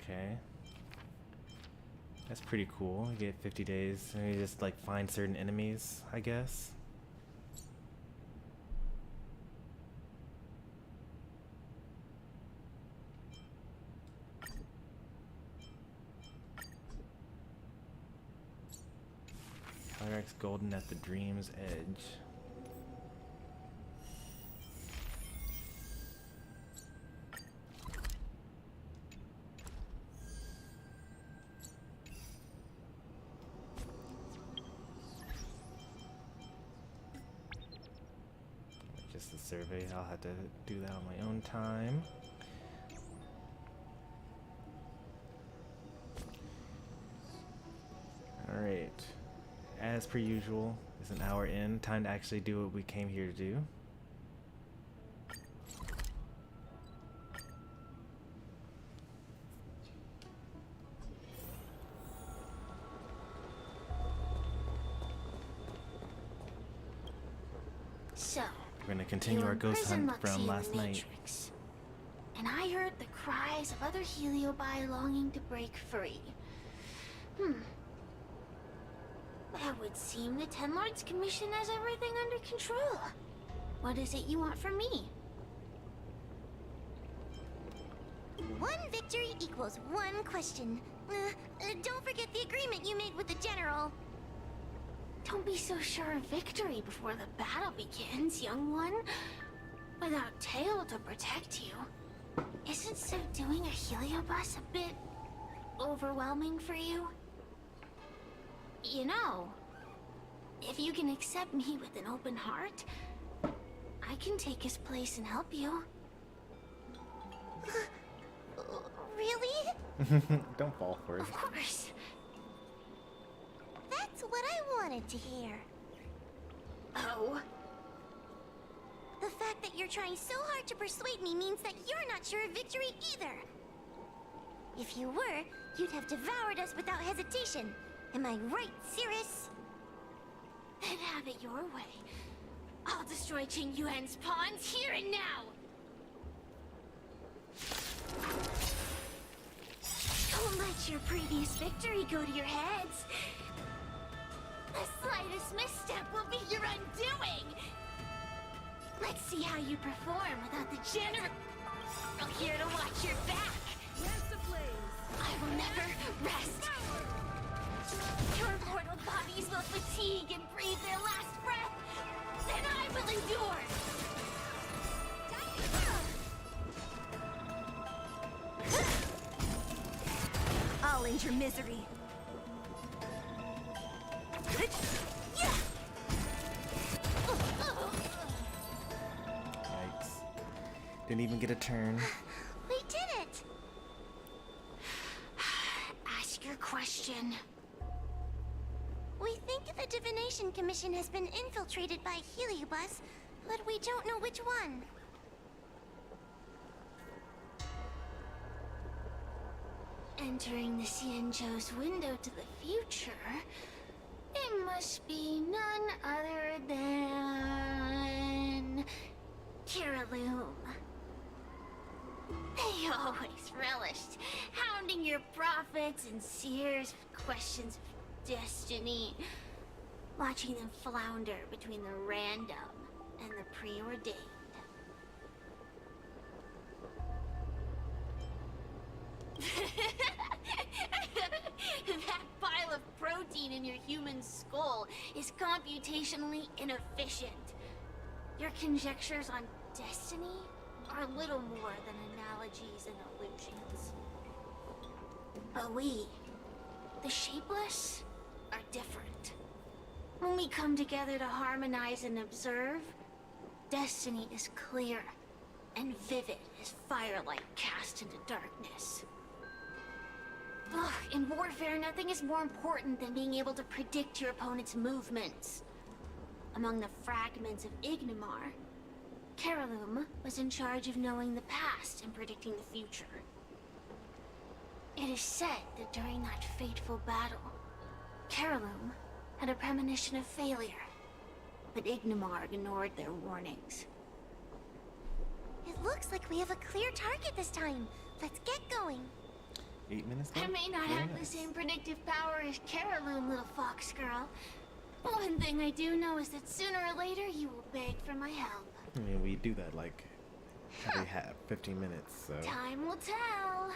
Okay. That's pretty cool. You get 50 days and you just like find certain enemies, I guess. Pyrex Golden at the Dream's Edge. Just the survey, I'll have to do that on my own time. Alright. As per usual, it's an hour in. Time to actually do what we came here to do. So, We're gonna continue our ghost hunt from last night. Matrix. And I heard the cries of other Heliobi longing to break free. That would seem the Ten Lords Commission has everything under control. What is it you want from me? One victory equals one question. Don't forget the agreement you made with the General. Don't be so sure of victory before the battle begins, young one. Without Tail to protect you, isn't subduing a Heliobus a bit overwhelming for you? You know, if you can accept me with an open heart, I can take his place and help you. Really? Don't fall for it. Of course. wanted to hear. Oh? The fact that you're trying so hard to persuade me means that you're not sure of victory either. If you were, you'd have devoured us without hesitation. Am I right, Cirrus? Then have it your way. I'll destroy Qing Yuan's pawns here and now! Don't let your previous victory go to your heads. The slightest misstep will be your undoing! Let's see how you perform without the general here to watch your back! I will never rest! Your mortal bodies will fatigue and breathe their last breath! Then I will endure! I'll end your misery. Yikes. Didn't even get a turn. We did it! Ask your question. We think the Divination Commission has been infiltrated by Heliobus, but we don't know which one. Entering the Xianzhou's window to the future, it must be none other than Kiraloom. They always relished hounding your prophets and seers with questions of destiny, watching them flounder between the random and the preordained. That pile of protein in your human skull is computationally inefficient. Your conjectures on destiny are little more than analogies and illusions. But we, the shapeless, are different. When we come together to harmonize and observe, destiny is clear and vivid as firelight cast into darkness. Ugh, in warfare, nothing is more important than being able to predict your opponent's movements. Among the fragments of Ignimar, Kiraloom was in charge of knowing the past and predicting the future. It is said that during that fateful battle, Kiraloom had a premonition of failure, but Ignimar ignored their warnings. It looks like we have a clear target this time. Let's get going. 8 minutes I left? may not Very have the nice. same predictive power as Kiraloom, little fox girl. One thing I do know is that sooner or later you will beg for my help. I mean, we do that like every 15 minutes, so. Time will tell.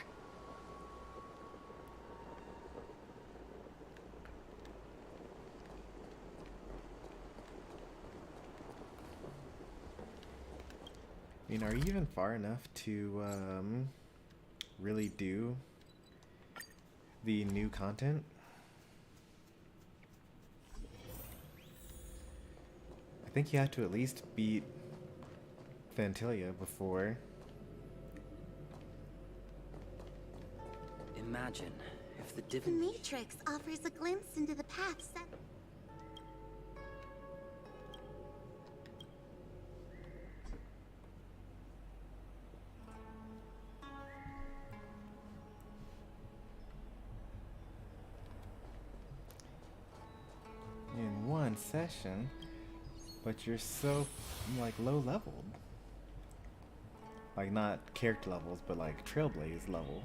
I mean, are you even far enough to really do the new content? I think you have to at least beat Fantilia before. Imagine if the The divin... Matrix offers a glimpse into the paths that... In one session, but you're so like low leveled. Like not character levels, but like Trailblaze level.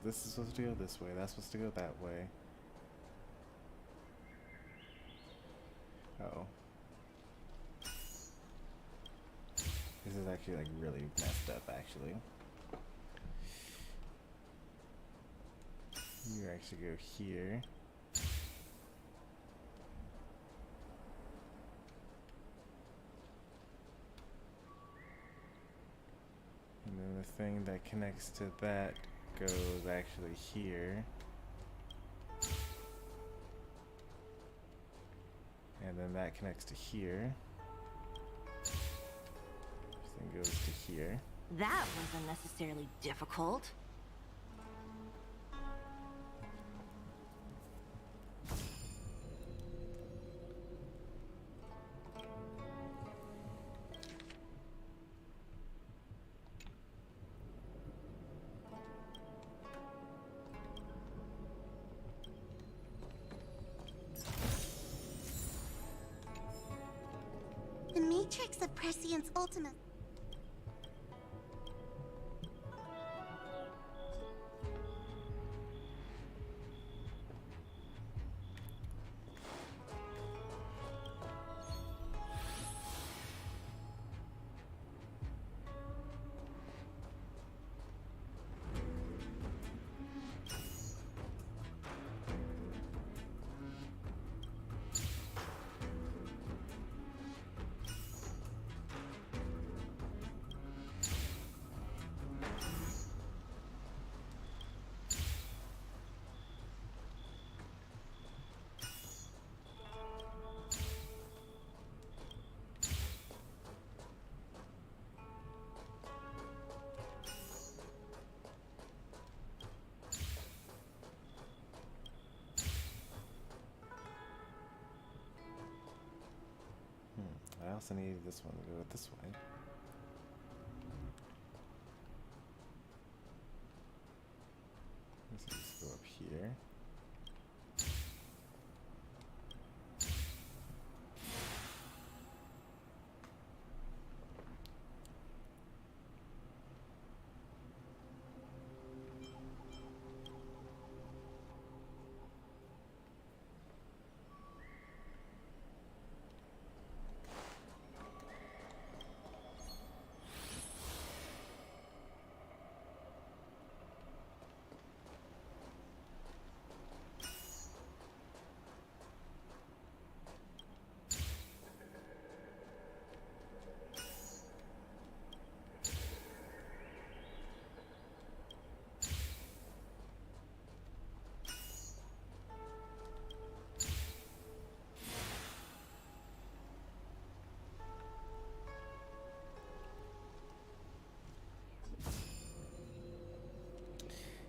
this is supposed to go this way. That's supposed to go that way. Oh. This is actually like really messed up actually. You actually go here. And then the thing that connects to that goes actually here. And then that connects to here. Thing goes to here. That wasn't necessarily difficult. The Matrix of Prescience Ultimate. I also need this one to go this way. Let's just go up here.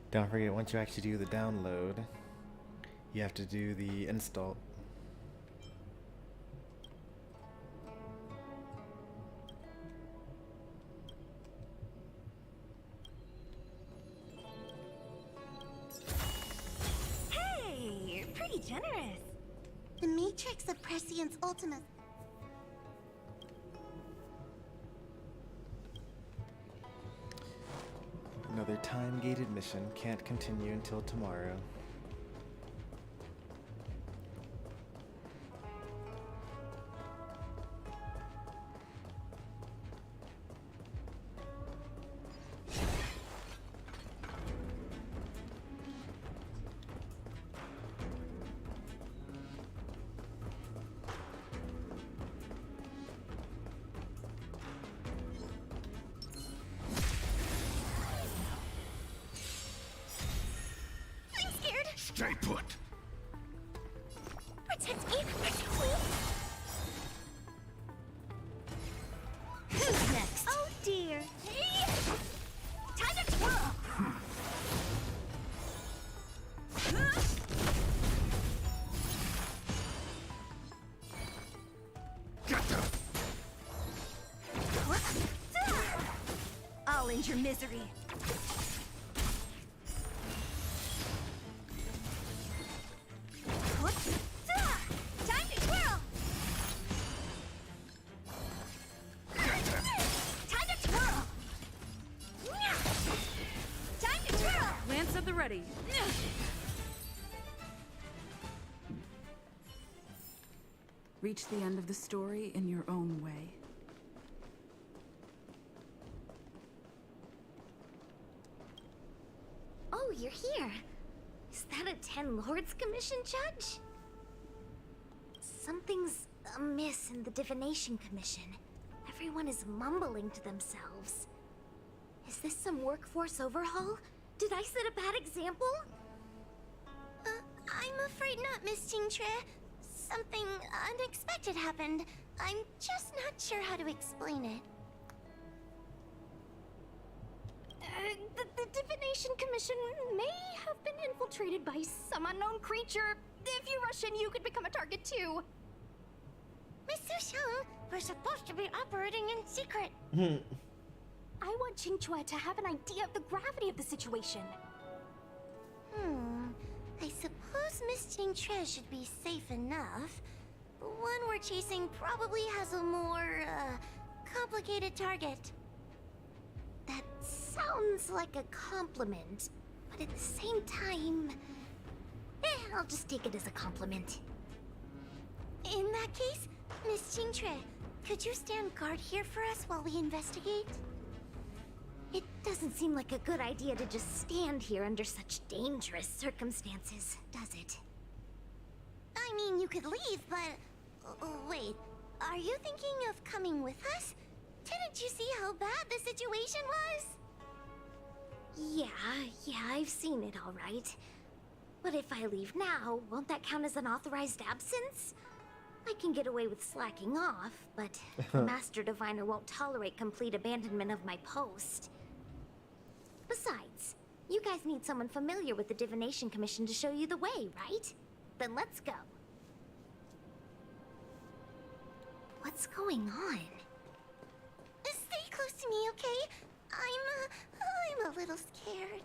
Don't forget, once you actually do the download, you have to do the install. Hey, you're pretty generous. The Matrix of Prescience Ultimate. Another time-gated mission can't continue until tomorrow. Stay put. Protect me, Penacony. Who's next? Oh dear. Time to twirl. Get them. I'll end your misery. Time to twirl. Time to twirl. Time to twirl. Lance at the ready. ready. Reach the end of the story in your own way. Oh, you're here. Is that a Ten Lords Commission judge? Something's amiss in the Divination Commission. Everyone is mumbling to themselves. Is this some workforce overhaul? Did I set a bad example? I'm afraid not, Miss Qingtre. Something unexpected happened. I'm just not sure how to explain it. The Divination Commission may have been infiltrated by some unknown creature. If you rush in, you could become a target too. Miss Sushang, we're supposed to be operating in secret. I want Qingchue to have an idea of the gravity of the situation. I suppose Miss Qingtre should be safe enough. The one we're chasing probably has a more, complicated target. That sounds like a compliment, but at the same time... I'll just take it as a compliment. In that case, Miss Qingtre, could you stand guard here for us while we investigate? It doesn't seem like a good idea to just stand here under such dangerous circumstances, does it? I mean, you could leave, but... wait, are you thinking of coming with us? Didn't you see how bad the situation was? Yeah, I've seen it all right. But if I leave now, won't that count as an authorized absence? I can get away with slacking off, but the Master Diviner won't tolerate complete abandonment of my post. Besides, you guys need someone familiar with the Divination Commission to show you the way, right? Then let's go. What's going on? Stay close to me, okay? I'm a little scared.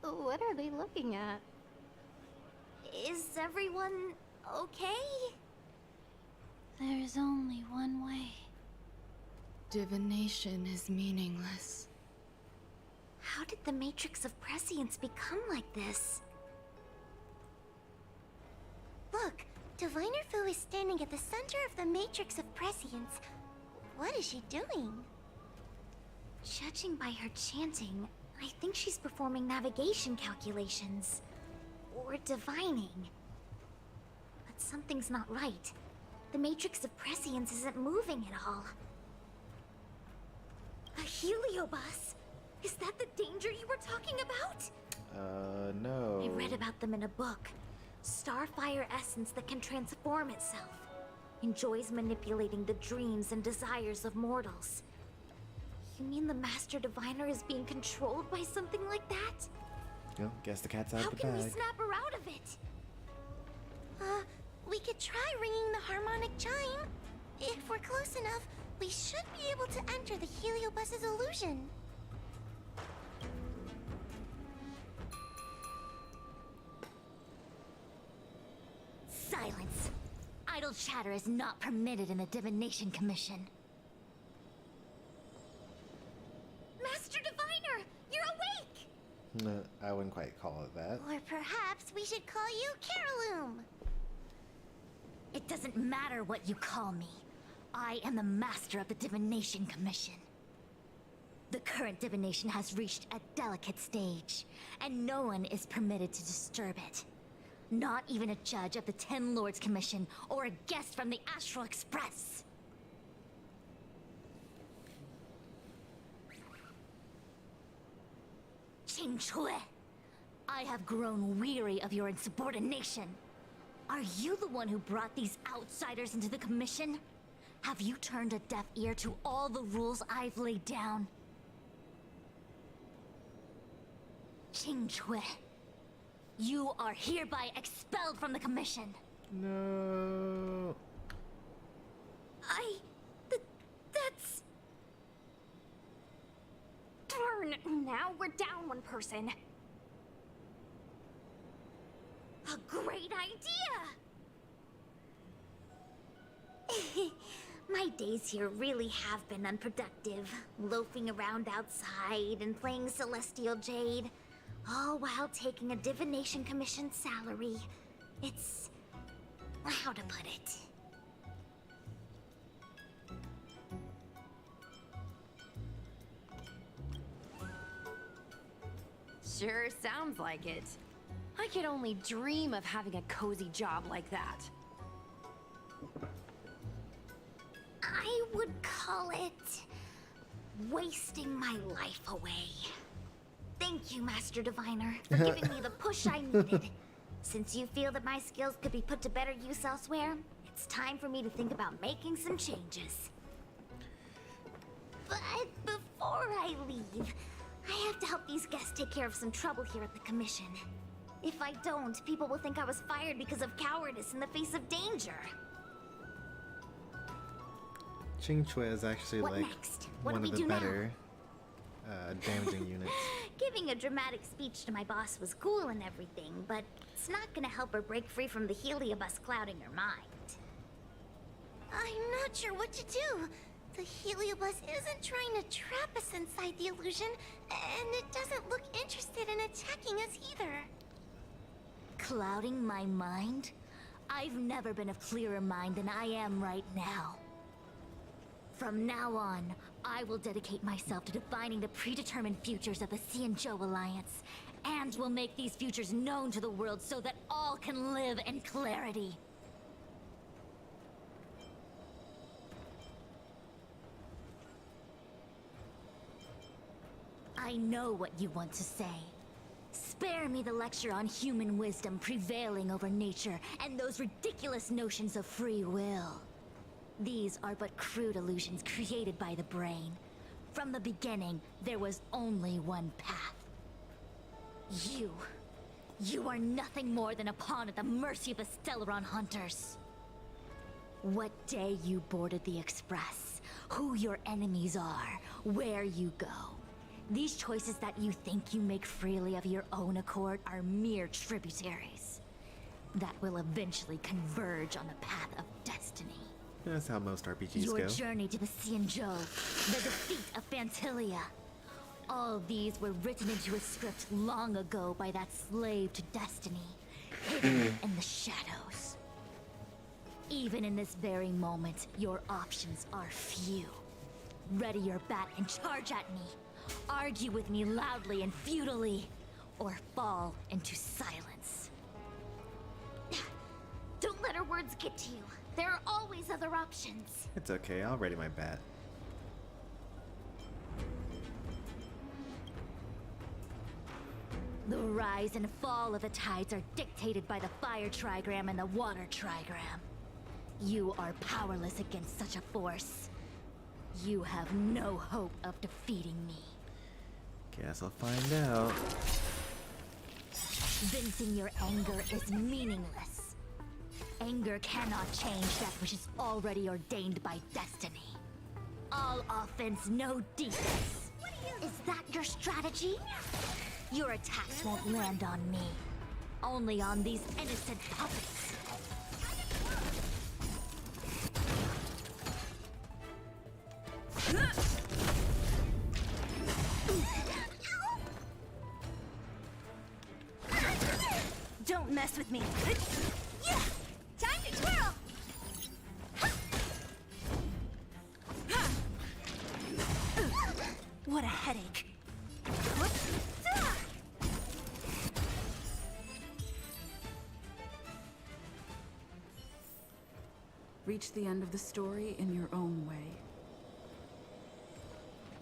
What are they looking at? Is everyone okay? There's only one way. Divination is meaningless. How did the Matrix of Prescience become like this? Look, Diviner Fu is standing at the center of the Matrix of Prescience. What is she doing? Judging by her chanting, I think she's performing navigation calculations. Or divining. But something's not right. The Matrix of Prescience isn't moving at all. A heliobus? Is that the danger you were talking about? No. I read about them in a book. Starfire essence that can transform itself. Enjoys manipulating the dreams and desires of mortals. You mean the Master Diviner is being controlled by something like that? Well, guess the cat's out How of the can bag. we snap her out of it? We could try ringing the harmonic chime. If we're close enough, we should be able to enter the heliobus's illusion. Silence! Idle chatter is not permitted in the Divination Commission. Master Diviner, you're awake! No, I wouldn't quite call it that. Or perhaps we should call you Caroloom. It doesn't matter what you call me. I am the master of the Divination Commission. The current divination has reached a delicate stage, and no one is permitted to disturb it. Not even a judge of the Ten Lords Commission or a guest from the Astral Express. Qingchue, I have grown weary of your insubordination. Are you the one who brought these outsiders into the Commission? Have you turned a deaf ear to all the rules I've laid down? Qingchue, you are hereby expelled from the Commission. No. That's... Darn, now we're down one person. a great idea! My My days here really have been unproductive, loafing around outside and playing Celestial Jade, all while taking a Divination Commission salary. It's... how to put it? Sure sounds like it. I could only dream of having a cozy job like that. I would call it... wasting my life away. Thank you, Master Diviner, for giving me the push I needed. Since you feel that my skills could be put to better use elsewhere, it's time for me to think about making some changes. But before I leave, I have to help these guests take care of some trouble here at the Commission. If I don't, people will think I was fired because of cowardice in the face of danger. Ching Chue is actually What like next? What one do of we the do now? better damaging units. Giving a dramatic speech to my boss was cool and everything, but it's not gonna help her break free from the heliobus clouding her mind. I'm not sure what to do. The heliobus isn't trying to trap us inside the illusion, and it doesn't look interested in attacking us either. Clouding my mind? I've never been of clearer mind than I am right now. From now on, I will dedicate myself to defining the predetermined futures of the Xianzhou Alliance, and will make these futures known to the world so that all can live in clarity. I know what you want to say. Spare me the lecture on human wisdom prevailing over nature and those ridiculous notions of free will. These are but crude illusions created by the brain. From the beginning, there was only one path. You are nothing more than a pawn at the mercy of the Stellaron hunters. What day you boarded the Express, who your enemies are, where you go. These choices that you think you make freely of your own accord are mere tributaries that will eventually converge on the path of destiny. That's how most RPGs Your go. journey to the Xianzhou, the defeat of Phantilia. All these were written into a script long ago by that slave to destiny, hidden in the shadows. Even in this very moment, your options are few. Ready your bat and charge at me. Argue with me loudly and futilely, or fall into silence. Don't let her words get to you. There are always other options. It's okay, I'll ready my bat. The rise and fall of the tides are dictated by the fire trigram and the water trigram. You are powerless against such a force. You have no hope of defeating me. Guess I'll find out. Venting your anger is meaningless. Anger cannot change that which is already ordained by destiny. All offense, no defense. Is that your strategy? Your attacks won't land on me. Only on these innocent puppets. Don't mess with me. Yeah! Time to twirl! What a headache. Reach the end of the story in your own way.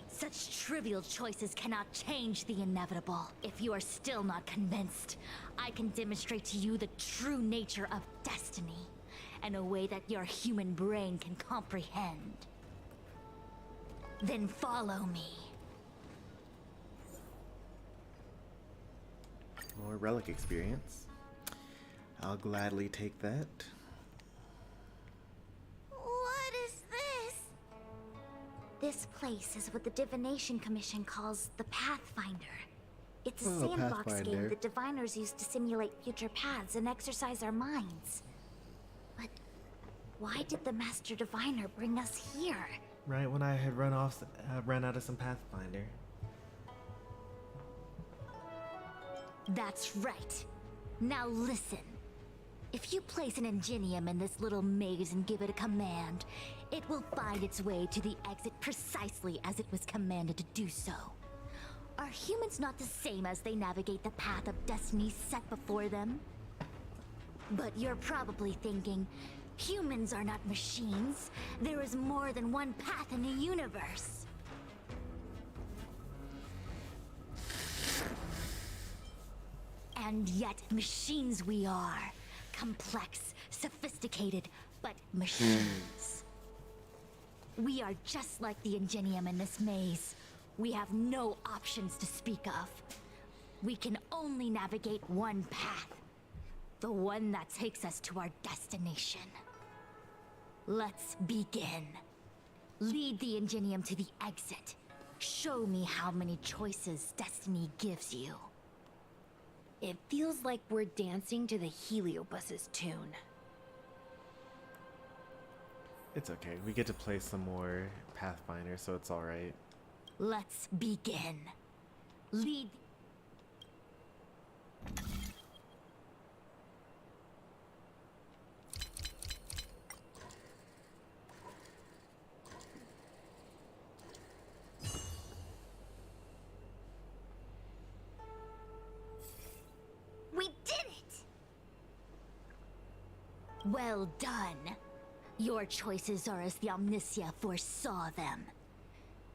Such trivial choices cannot change the inevitable. If you are still not convinced, I can demonstrate to you the true nature of destiny in a way that your human brain can comprehend. Then follow me. More relic experience. I'll gladly take that. What is this? This place is what the Divination Commission calls the Pathfinder. It's a Oh, sandbox game Pathfinder. that diviners use to simulate future paths and exercise our minds. But why did the Master Diviner bring us here? Right when I had run out of some Pathfinder. That's right. Now listen. If you place an Ingenium in this little maze and give it a command, it will find its way to the exit precisely as it was commanded to do so. Are humans not the same as they navigate the path of destiny set before them? But you're probably thinking, humans are not machines. There is more than one path in the universe. And yet, machines we are. Complex, sophisticated, but machines. We are just like the Ingenium in this maze. We have no options to speak of. We can only navigate one path. The one that takes us to our destination. Let's begin. Lead the Ingenium to the exit. Show me how many choices destiny gives you. It feels like we're dancing to the Heliobus's tune. It's okay. We get to play some more Pathfinder, so it's alright. Let's begin. Lead. We did it! Well done. Your choices are as the Omnicia foresaw them.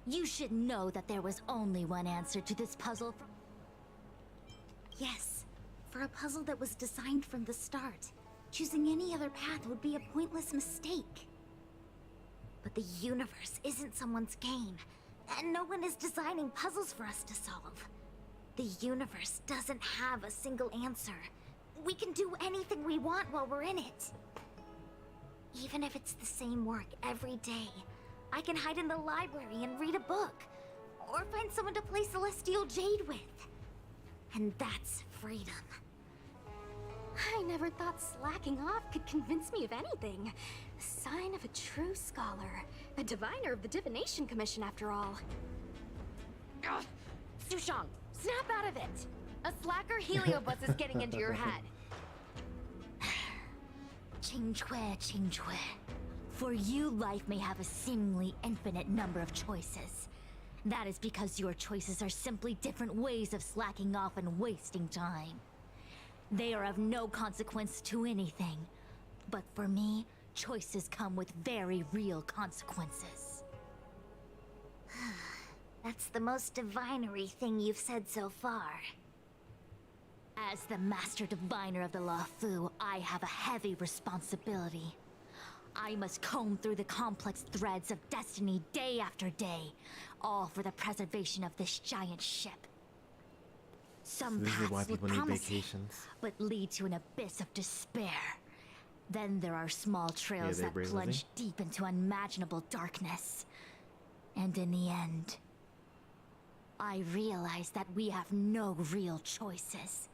You should know that there was only one answer to this puzzle. Yes, for a puzzle that was designed from the start, choosing any other path would be a pointless mistake. But the universe isn't someone's game, and no one is designing puzzles for us to solve. The universe doesn't have a single answer. We can do anything we want while we're in it. Even if it's the same work every day, I can hide in the library and read a book, or find someone to play Celestial Jade with. And that's freedom. I never thought slacking off could convince me of anything. Sign of a true scholar. A diviner of the Divination Commission, after all. Ugh. Sushang, snap out of it! A slacker Heliobus is getting into your head. Qingque. For you, life may have a seemingly infinite number of choices. That is because your choices are simply different ways of slacking off and wasting time. They are of no consequence to anything. But for me, choices come with very real consequences. That's the most divinery thing you've said so far. As the Master Diviner of the Luofu, I have a heavy responsibility. I must comb through the complex threads of destiny day after day, all for the preservation of this giant ship. Some This is why paths look people need promising, vacations. but lead to an abyss of despair. Then there are small trails they're that brave, plunge Lizzie. deep into unimaginable darkness. And in the end, I realize that we have no real choices.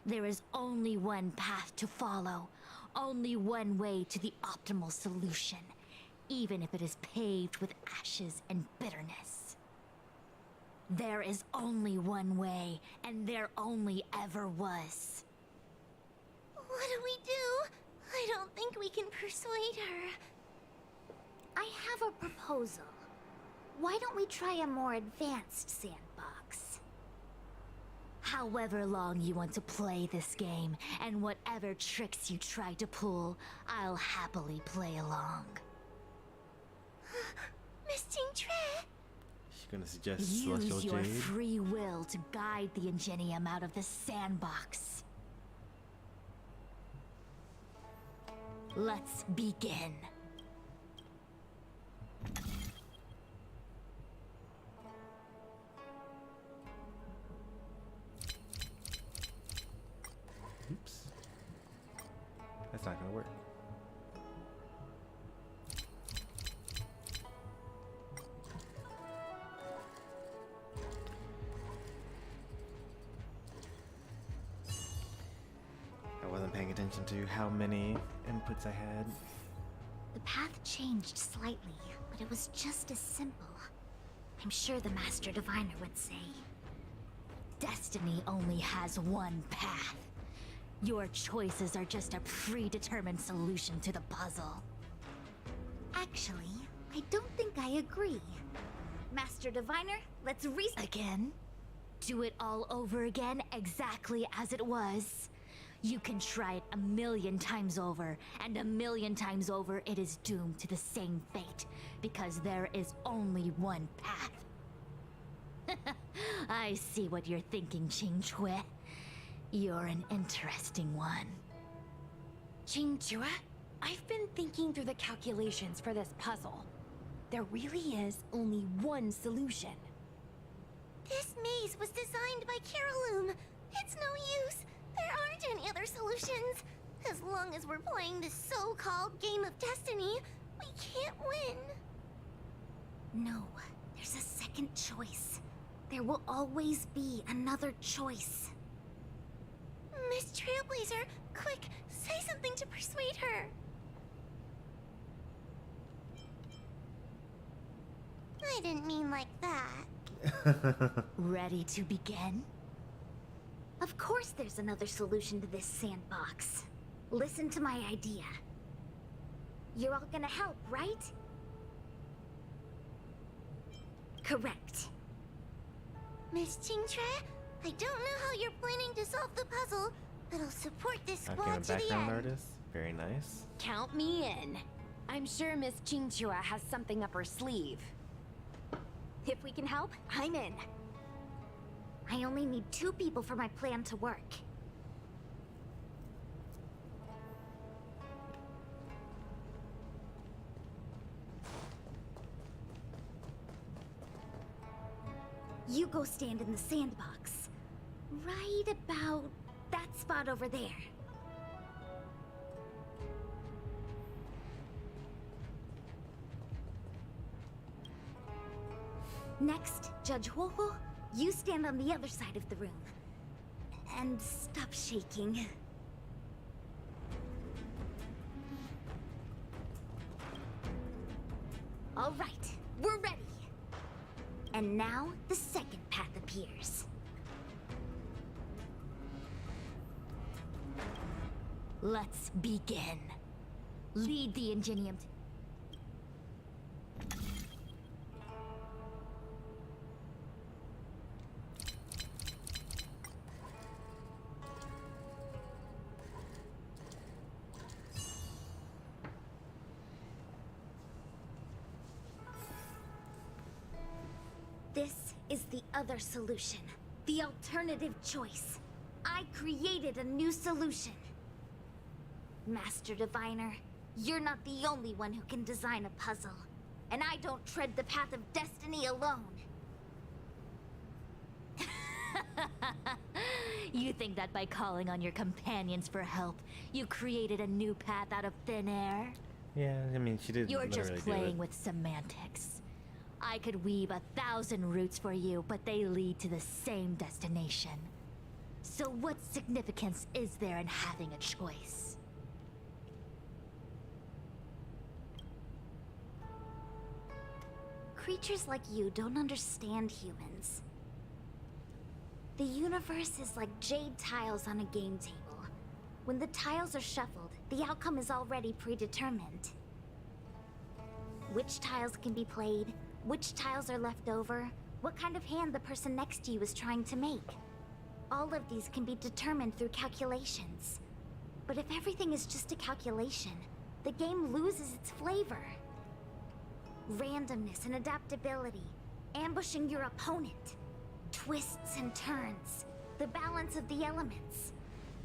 There is only one path to follow, only one way to the optimal solution, even if it is paved with ashes and bitterness. There is only one way, and there only ever was. What do we do? I don't think we can persuade her. I have a proposal. Why don't we try a more advanced sandbox? However long you want to play this game, and whatever tricks you try to pull, I'll happily play along. Miss Qingque? She's gonna suggest Use Celestial your Jade. free will to guide the Ingenium out of the sandbox. Let's begin. Oops. That's not gonna work. I wasn't paying attention to how many inputs I had. The path changed slightly, but it was just as simple. I'm sure the Master Diviner would say. Destiny only has one path. Your choices are just a predetermined solution to the puzzle. Actually, I don't think I agree. Master Diviner, let's Again? Do it all over again exactly as it was. You can try it 1,000,000 times over, and 1,000,000 times over it is doomed to the same fate, because there is only one path. I see what you're thinking, Qingque. You're an interesting one. Xianzhou, I've been thinking through the calculations for this puzzle. There really is only one solution. This maze was designed by Caroloom. It's no use. There aren't any other solutions. As long as we're playing this so-called game of destiny, we can't win. No, there's a second choice. There will always be another choice. Miss Trailblazer, quick, say something to persuade her. I didn't mean like that. Ready to begin? Of course there's another solution to this sandbox. Listen to my idea. You're all gonna help, right? Correct. Miss Qingque, I don't know how you're planning to solve the puzzle, but I'll support this Okay, squad a to the background end. artist. Very nice. Count me in. I'm sure Miss Xianzhou has something up her sleeve. If we can help, I'm in. I only need 2 people for my plan to work. You go stand in the sandbox. Right about that spot over there. Next, Judge Huohuo, you stand on the other side of the room. And stop shaking. All right, we're ready. And now, the second path appears. Let's begin. Lead the Ingenium. This is the other solution. The alternative choice. I created a new solution. Master Diviner, you're not the only one who can design a puzzle. And I don't tread the path of destiny alone. You think that by calling on your companions for help, you created a new path out of thin air? Yeah, I mean, she did. You're just literally do playing it. with semantics. I could weave 1,000 routes for you, but they lead to the same destination. So what significance is there in having a choice? Creatures like you don't understand humans. The universe is like jade tiles on a game table. When the tiles are shuffled, the outcome is already predetermined. Which tiles can be played, which tiles are left over, what kind of hand the person next to you is trying to make. All of these can be determined through calculations. But if everything is just a calculation, the game loses its flavor. Randomness and adaptability, ambushing your opponent, twists and turns, the balance of the elements.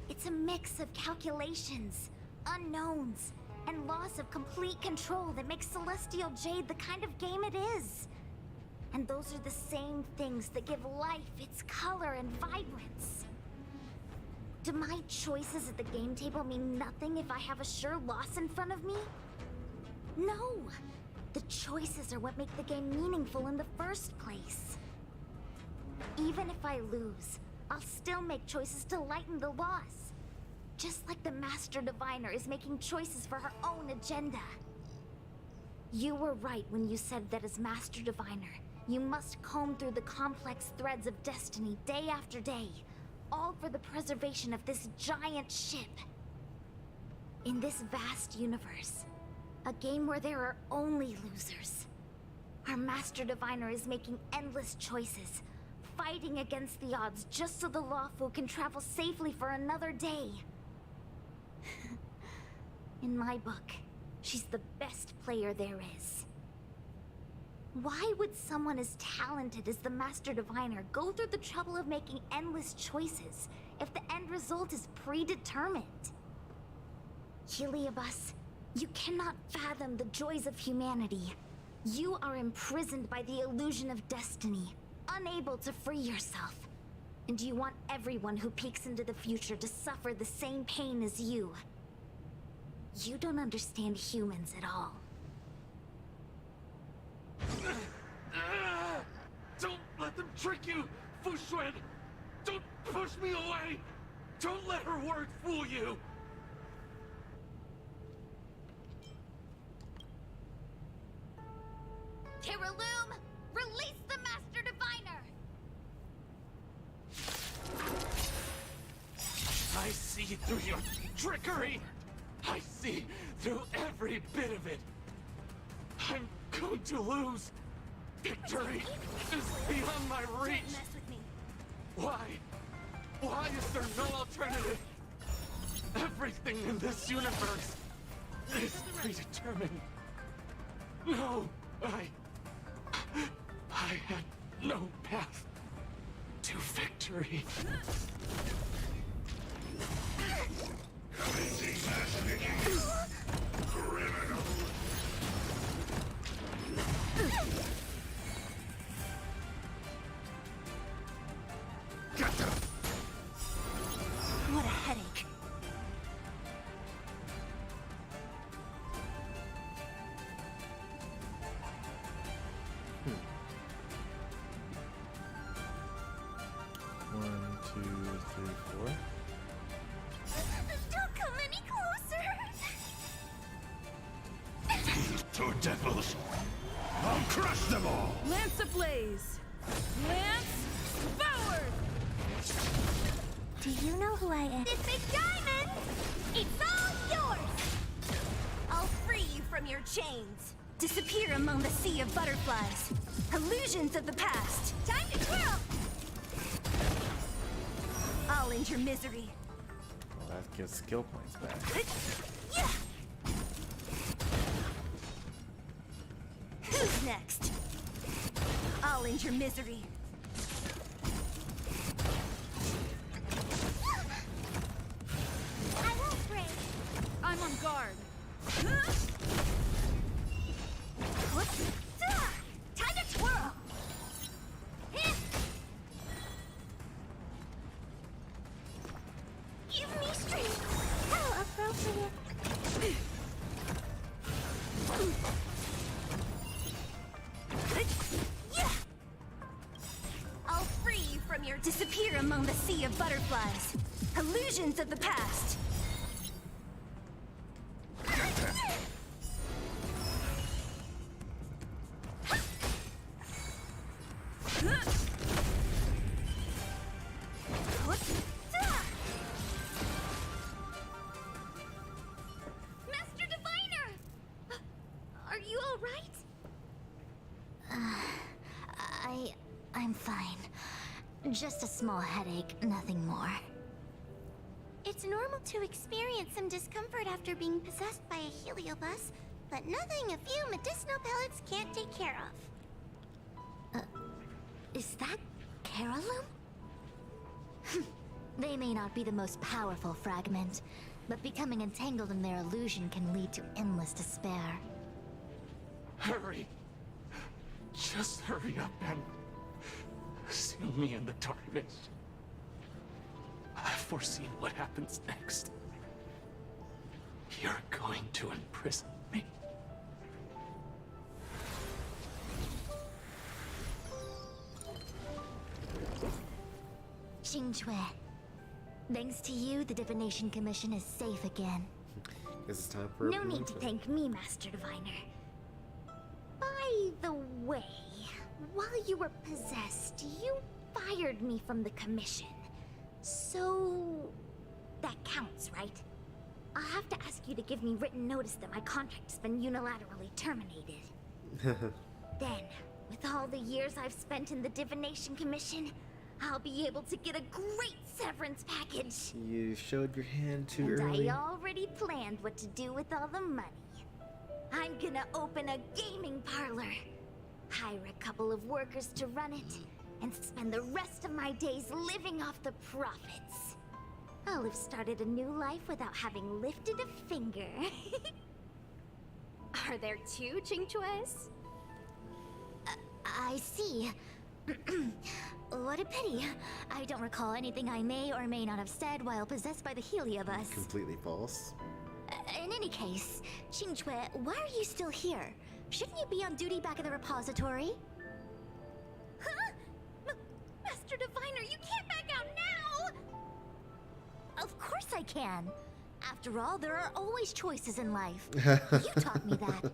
It's a mix of calculations, unknowns, and loss of complete control that makes Celestial Jade the kind of game it is. And those are the same things that give life its color and vibrance. Do my choices at the game table mean nothing if I have a sure loss in front of me? No! The choices are what make the game meaningful in the first place. Even if I lose, I'll still make choices to lighten the loss. Just like the Master Diviner is making choices for her own agenda. You were right when you said that as Master Diviner, you must comb through the complex threads of destiny day after day, all for the preservation of this giant ship. In this vast universe, a game where there are only losers, our Master Diviner is making endless choices, fighting against the odds just so the Lawfu can travel safely for another day. In my book, she's the best player there is. Why would someone as talented as the Master Diviner go through the trouble of making endless choices if the end result is predetermined? Heliobus, you cannot fathom the joys of humanity. You are imprisoned by the illusion of destiny, unable to free yourself. And you want everyone who peeks into the future to suffer the same pain as you. You don't understand humans at all. Don't let them trick you, Fu Xuan! Don't push me away! Don't let her word fool you! Terraloom, release the Master Diviner! I see through your trickery! I see through every bit of it! I'm going to lose! Victory is beyond my reach! Don't mess with me. Why? Why is there no alternative? Everything in this universe is predetermined. No, I had no path to victory. What a headache. One, two, three, four. Don't come any closer! Two devils! I'll crush them all! Lance ablaze! Lance forward! Do you know who I am? This big diamond! It's all yours! I'll free you from your chains. Disappear among the sea of butterflies. Illusions of the past. Time to twirl! I'll end your misery. Well, that gets skill points back. Yeah. Who's next? I'll end your misery. I won't break! I'm on guard. Time to twirl! Give me strength! How appropriate! Yeah. I'll free you from your disappear among the sea of butterflies. Illusions of the past. Master Diviner! Are you all right? I'm fine. Just a small headache, nothing more. It's normal to experience some discomfort after being possessed by a heliobus, but nothing a few medicinal pellets can't take care of. Is that Carolum? They may not be the most powerful fragment, but becoming entangled in their illusion can lead to endless despair. Hurry! Just hurry up and seal me in the darkness. I've foreseen what happens next. You're going to imprison me. Xinzhou. Thanks to you, the Divination Commission is safe again. This is time for a No need to promotion. thank me, Master Diviner. By the way, while you were possessed, you fired me from the commission. So... that counts, right? I'll have to ask you to give me written notice that my contract's been unilaterally terminated. Then, with all the years I've spent in the Divination Commission, I'll be able to get a great severance package. You showed your hand too And early. I already planned what to do with all the money. I'm gonna open a gaming parlor, hire a couple of workers to run it, and spend the rest of my days living off the profits. I'll have started a new life without having lifted a finger. Are there two Qingchues? I see. What a pity. I don't recall anything I may or may not have said while possessed by the Heliobus. Completely false. In any case, Qingchue, why are you still here? Shouldn't you be on duty back in the repository? Huh? Master Diviner, you can't back out now! Of course I can. After all, there are always choices in life. You taught me that.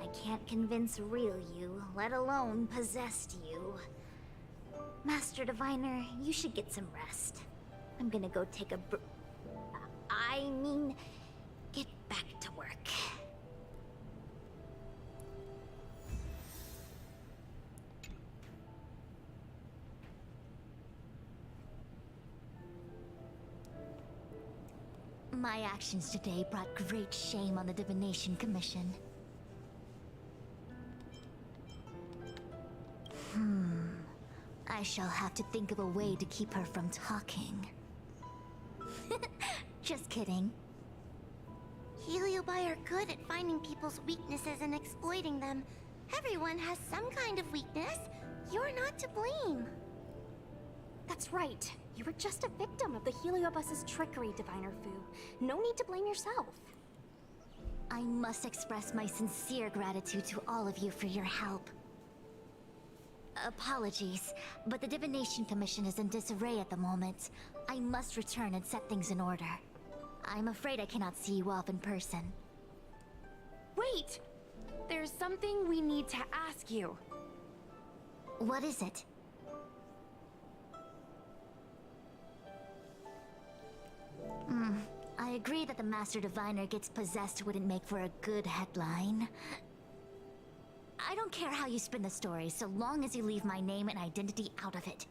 I can't convince real you, let alone possessed you. Master Diviner, you should get some rest. I'm gonna go take a get back to work. My actions today brought great shame on the Divination Commission. I shall have to think of a way to keep her from talking. Just kidding. Heliobi are good at finding people's weaknesses and exploiting them. Everyone has some kind of weakness. You're not to blame. That's right. You were just a victim of the Heliobus's trickery, Diviner Fu. No need to blame yourself. I must express my sincere gratitude to all of you for your help. Apologies, but the Divination Commission is in disarray at the moment. I must return and set things in order. I'm afraid I cannot see you off in person. Wait! There's something we need to ask you. What is it? I agree that the Master Diviner gets possessed wouldn't make for a good headline. I don't care how you spin the story, so long as you leave my name and identity out of it.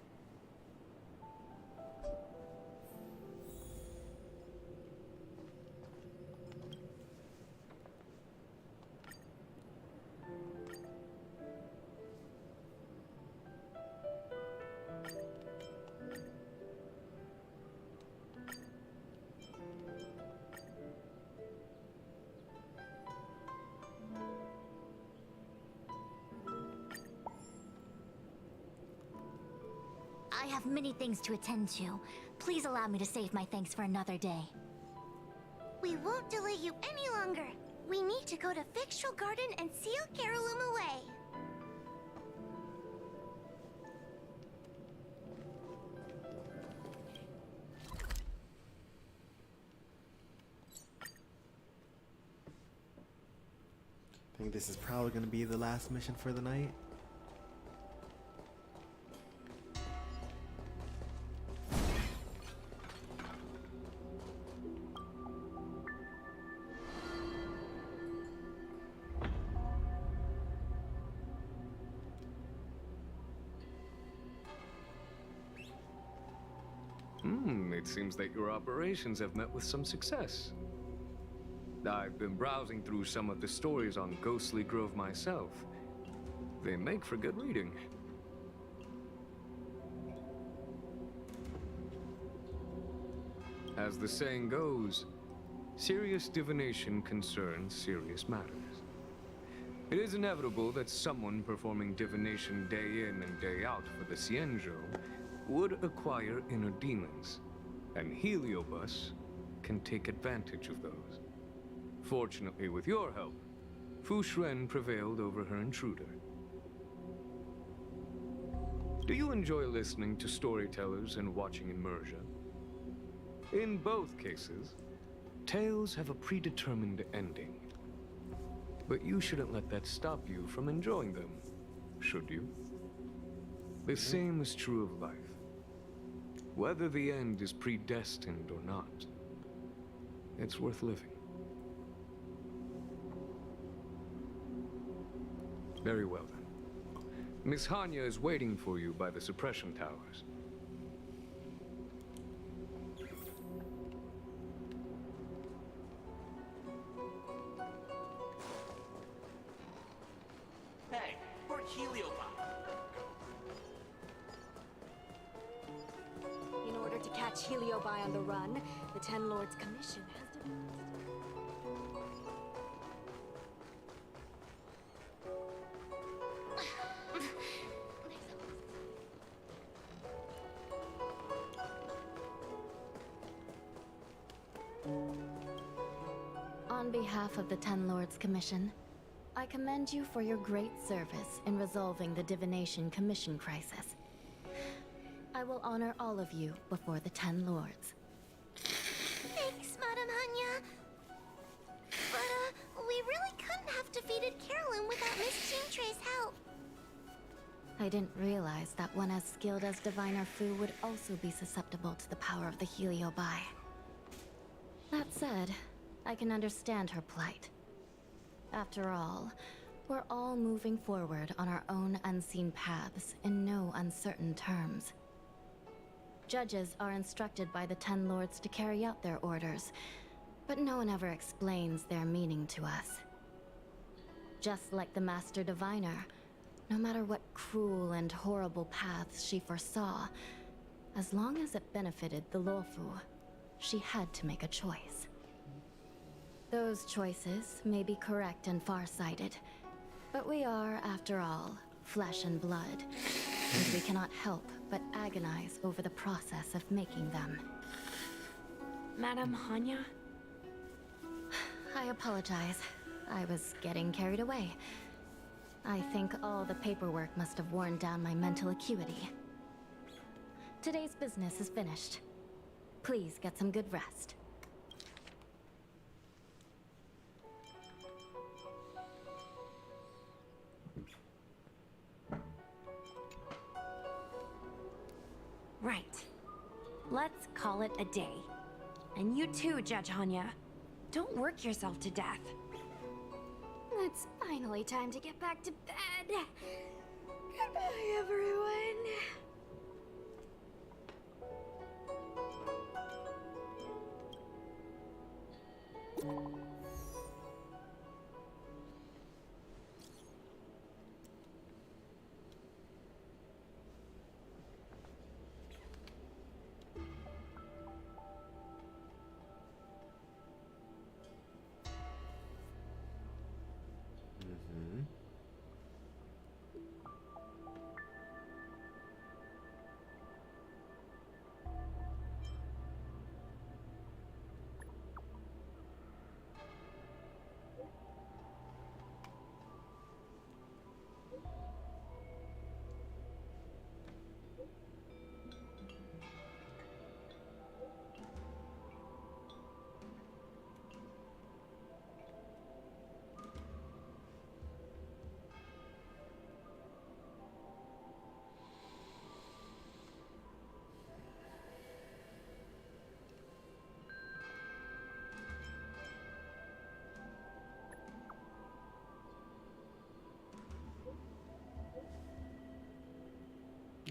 I have many things to attend to. Please allow me to save my thanks for another day. We won't delay you any longer. We need to go to Victual Garden and seal Carolum away. I think this is probably going to be the last mission for the night. It seems that your operations have met with some success. I've been browsing through some of the stories on Ghostly Grove myself. They make for good reading. As the saying goes, serious divination concerns serious matters. It is inevitable that someone performing divination day in and day out for the Xianzhou would acquire inner demons, and Heliobus can take advantage of those. Fortunately, with your help, Fu Shren prevailed over her intruder. Do you enjoy listening to storytellers and watching immersion? In both cases, tales have a predetermined ending. But you shouldn't let that stop you from enjoying them, should you? The same is true of life. Whether the end is predestined or not, it's worth living. Very well then. Miss Hanya is waiting for you by the suppression towers. Hey, we're Heliobot. In order to catch Heliobi on the run, the Ten Lords Commission has to... On behalf of the Ten Lords Commission, I commend you for your great service in resolving the Divination Commission crisis. I will honor all of you before the Ten Lords. Thanks, Madame Hanya. But, we really couldn't have defeated Carolyn without Miss Chingtre's help. I didn't realize that one as skilled as Diviner Fu would also be susceptible to the power of the Heliobi. That said, I can understand her plight. After all, we're all moving forward on our own unseen paths in no uncertain terms. Judges are instructed by the Ten Lords to carry out their orders, but no one ever explains their meaning to us. Just like the Master Diviner, no matter what cruel and horrible paths she foresaw, as long as it benefited the Luofu, she had to make a choice. Those choices may be correct and far-sighted, but we are, after all, flesh and blood, and we cannot help but agonize over the process of making them. Madame Hanya? I apologize. I was getting carried away. I think all the paperwork must have worn down my mental acuity. Today's business is finished. Please get some good rest. Right. Let's call it a day. And you too, Judge Hanya. Don't work yourself to death. It's finally time to get back to bed. Goodbye, everyone.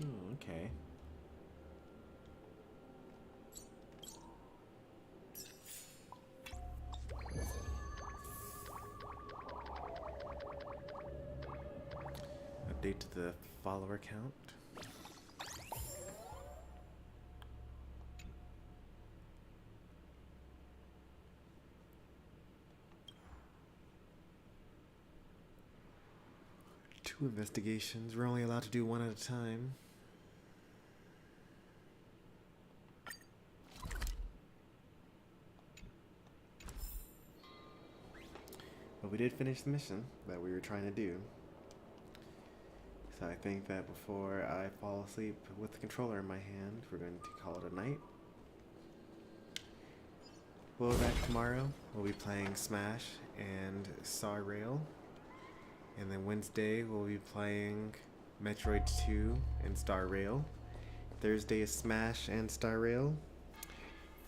Oh, okay. Update to the follower count. Two investigations. We're only allowed to do one at a time. But we did finish the mission that we were trying to do. So I think that before I fall asleep with the controller in my hand, we're going to call it a night. We'll be back tomorrow. We'll be playing Smash and Star Rail. And then Wednesday we'll be playing Metroid 2 and Star Rail. Thursday is Smash and Star Rail.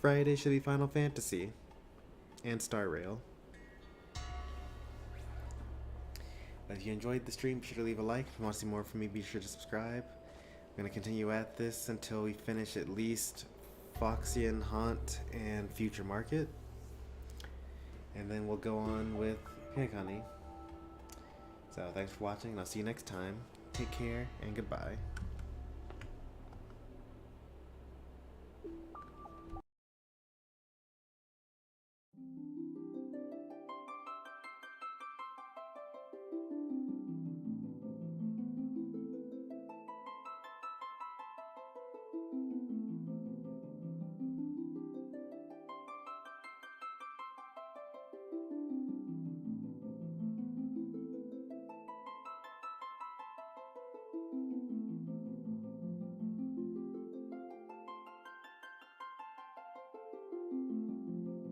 Friday should be Final Fantasy and Star Rail. If you enjoyed the stream, be sure to leave a like. If you want to see more from me, be sure to subscribe. I'm going to continue at this until we finish at least Foxian, Haunt, and Future Market. And then we'll go on with Penacony. So thanks for watching, and I'll see you next time. Take care, and goodbye.